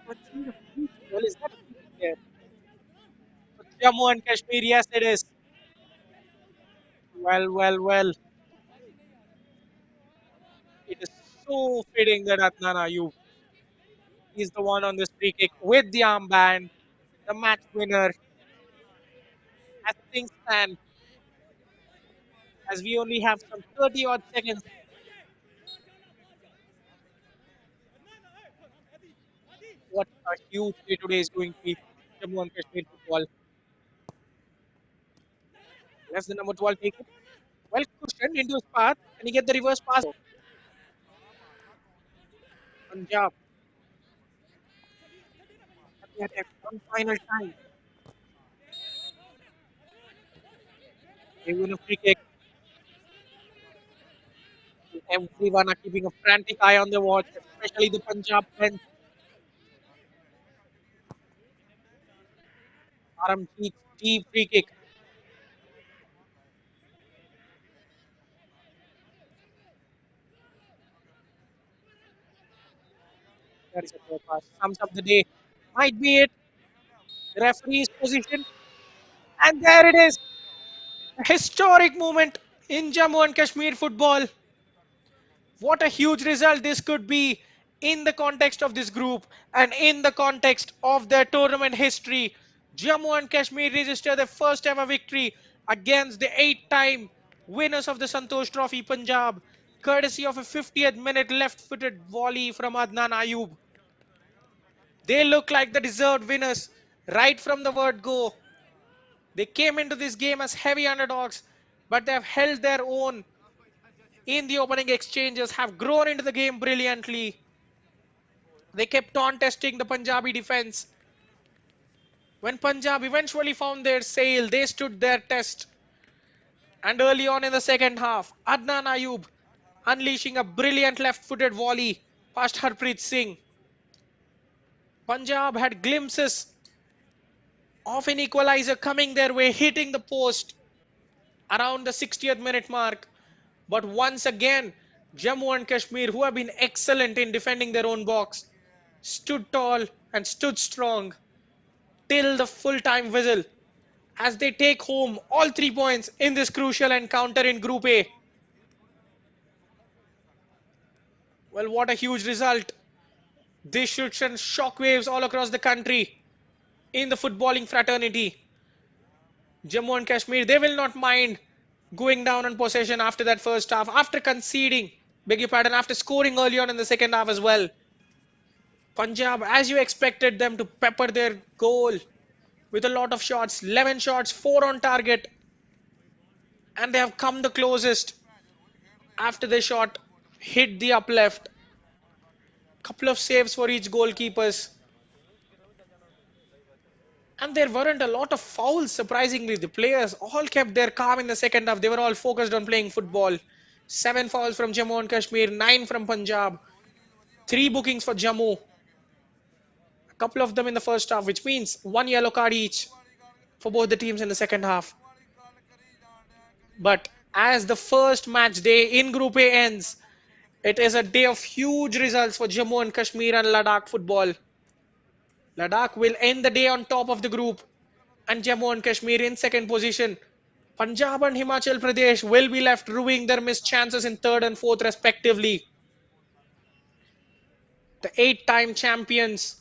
But see the free kick. Well, is that a free kick there? For Jammu and Kashmir, yes, it is. Well, well, well. It is so fitting that Adnan Ayub is the one on this free kick with the armband, the match winner. As things stand, as we only have some 30 odd seconds. What a huge day today is going to be for Jammu and Kashmir football. Let's the number 12 take it. Well cushioned into his path. Can he get the reverse pass? Punjab at the attempt. One final time. They win a free kick. Everyone are keeping a frantic eye on the watch, especially the Punjab bench. Aramjeet's deep free kick. That is a poor pass. Sums up the day. Might be it. The referee's position. And there it is. A historic moment in Jammu and Kashmir football. What a huge result this could be in the context of this group and in the context of their tournament history. Jammu and Kashmir register their first ever victory against the 8-time winners of the Santosh Trophy Punjab, courtesy of a 50th minute left footed volley from Adnan Ayub. They look like the deserved winners right from the word go. They came into this game as heavy underdogs, but they have held their own in the opening exchanges, have grown into the game brilliantly. They kept on testing the Punjabi defense. When Punjab eventually found their sail, they stood their test. And early on in the second half, Adnan Ayub unleashing a brilliant left footed volley past Harpreet Singh. Punjab had glimpses of an equalizer coming their way, hitting the post around the 60th minute mark. But once again, Jammu and Kashmir, who have been excellent in defending their own box, stood tall and stood strong till the full time whistle as they take home all 3 points in this crucial encounter in Group A. Well, what a huge result. This should send shockwaves all across the country in the footballing fraternity. Jammu and Kashmir, they will not mind going down on possession after that first half, after conceding, beg your pardon, after scoring early on in the second half as well. Punjab, as you expected them to pepper their goal with a lot of shots, 11 shots, 4 on target, and they have come the closest after the shot hit the up left. Couple of saves for each goalkeepers. And there weren't a lot of fouls, surprisingly. The players all kept their calm in the second half. They were all focused on playing football. 7 fouls from Jammu and Kashmir, 9 from Punjab. 3 bookings for Jammu. A couple of them in the first half, which means 1 yellow card each for both the teams in the second half. But as the first match day in Group A ends, It is a day of huge results for Jammu and Kashmir and Ladakh football. Ladakh will end the day on top of the group and Jammu and Kashmir in second position. Punjab and Himachal Pradesh will be left ruining their missed chances in third and fourth respectively. The eight-time champions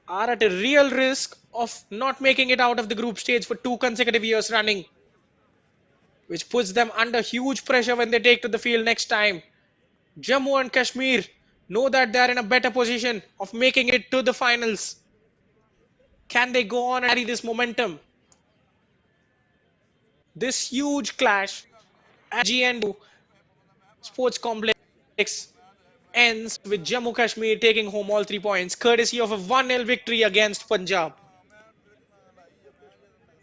are at a real risk of not making it out of the group stage for 2 consecutive years running, which puts them under huge pressure when they take to the field next time. Jammu and Kashmir know that they are in a better position of making it to the finals. Can they go on and carry this momentum? This huge clash at GNDU Sports Complex ends with Jammu Kashmir taking home all 3 points, courtesy of a 1-0 victory against Punjab.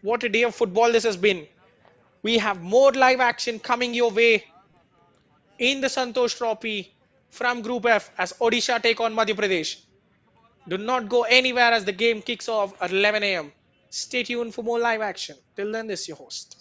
What a day of football this has been. We have more live action coming your way in the Santosh Trophy from Group F as Odisha take on Madhya Pradesh. Do not go anywhere as the game kicks off at 11 a.m. Stay tuned for more live action. Till then, this is your host.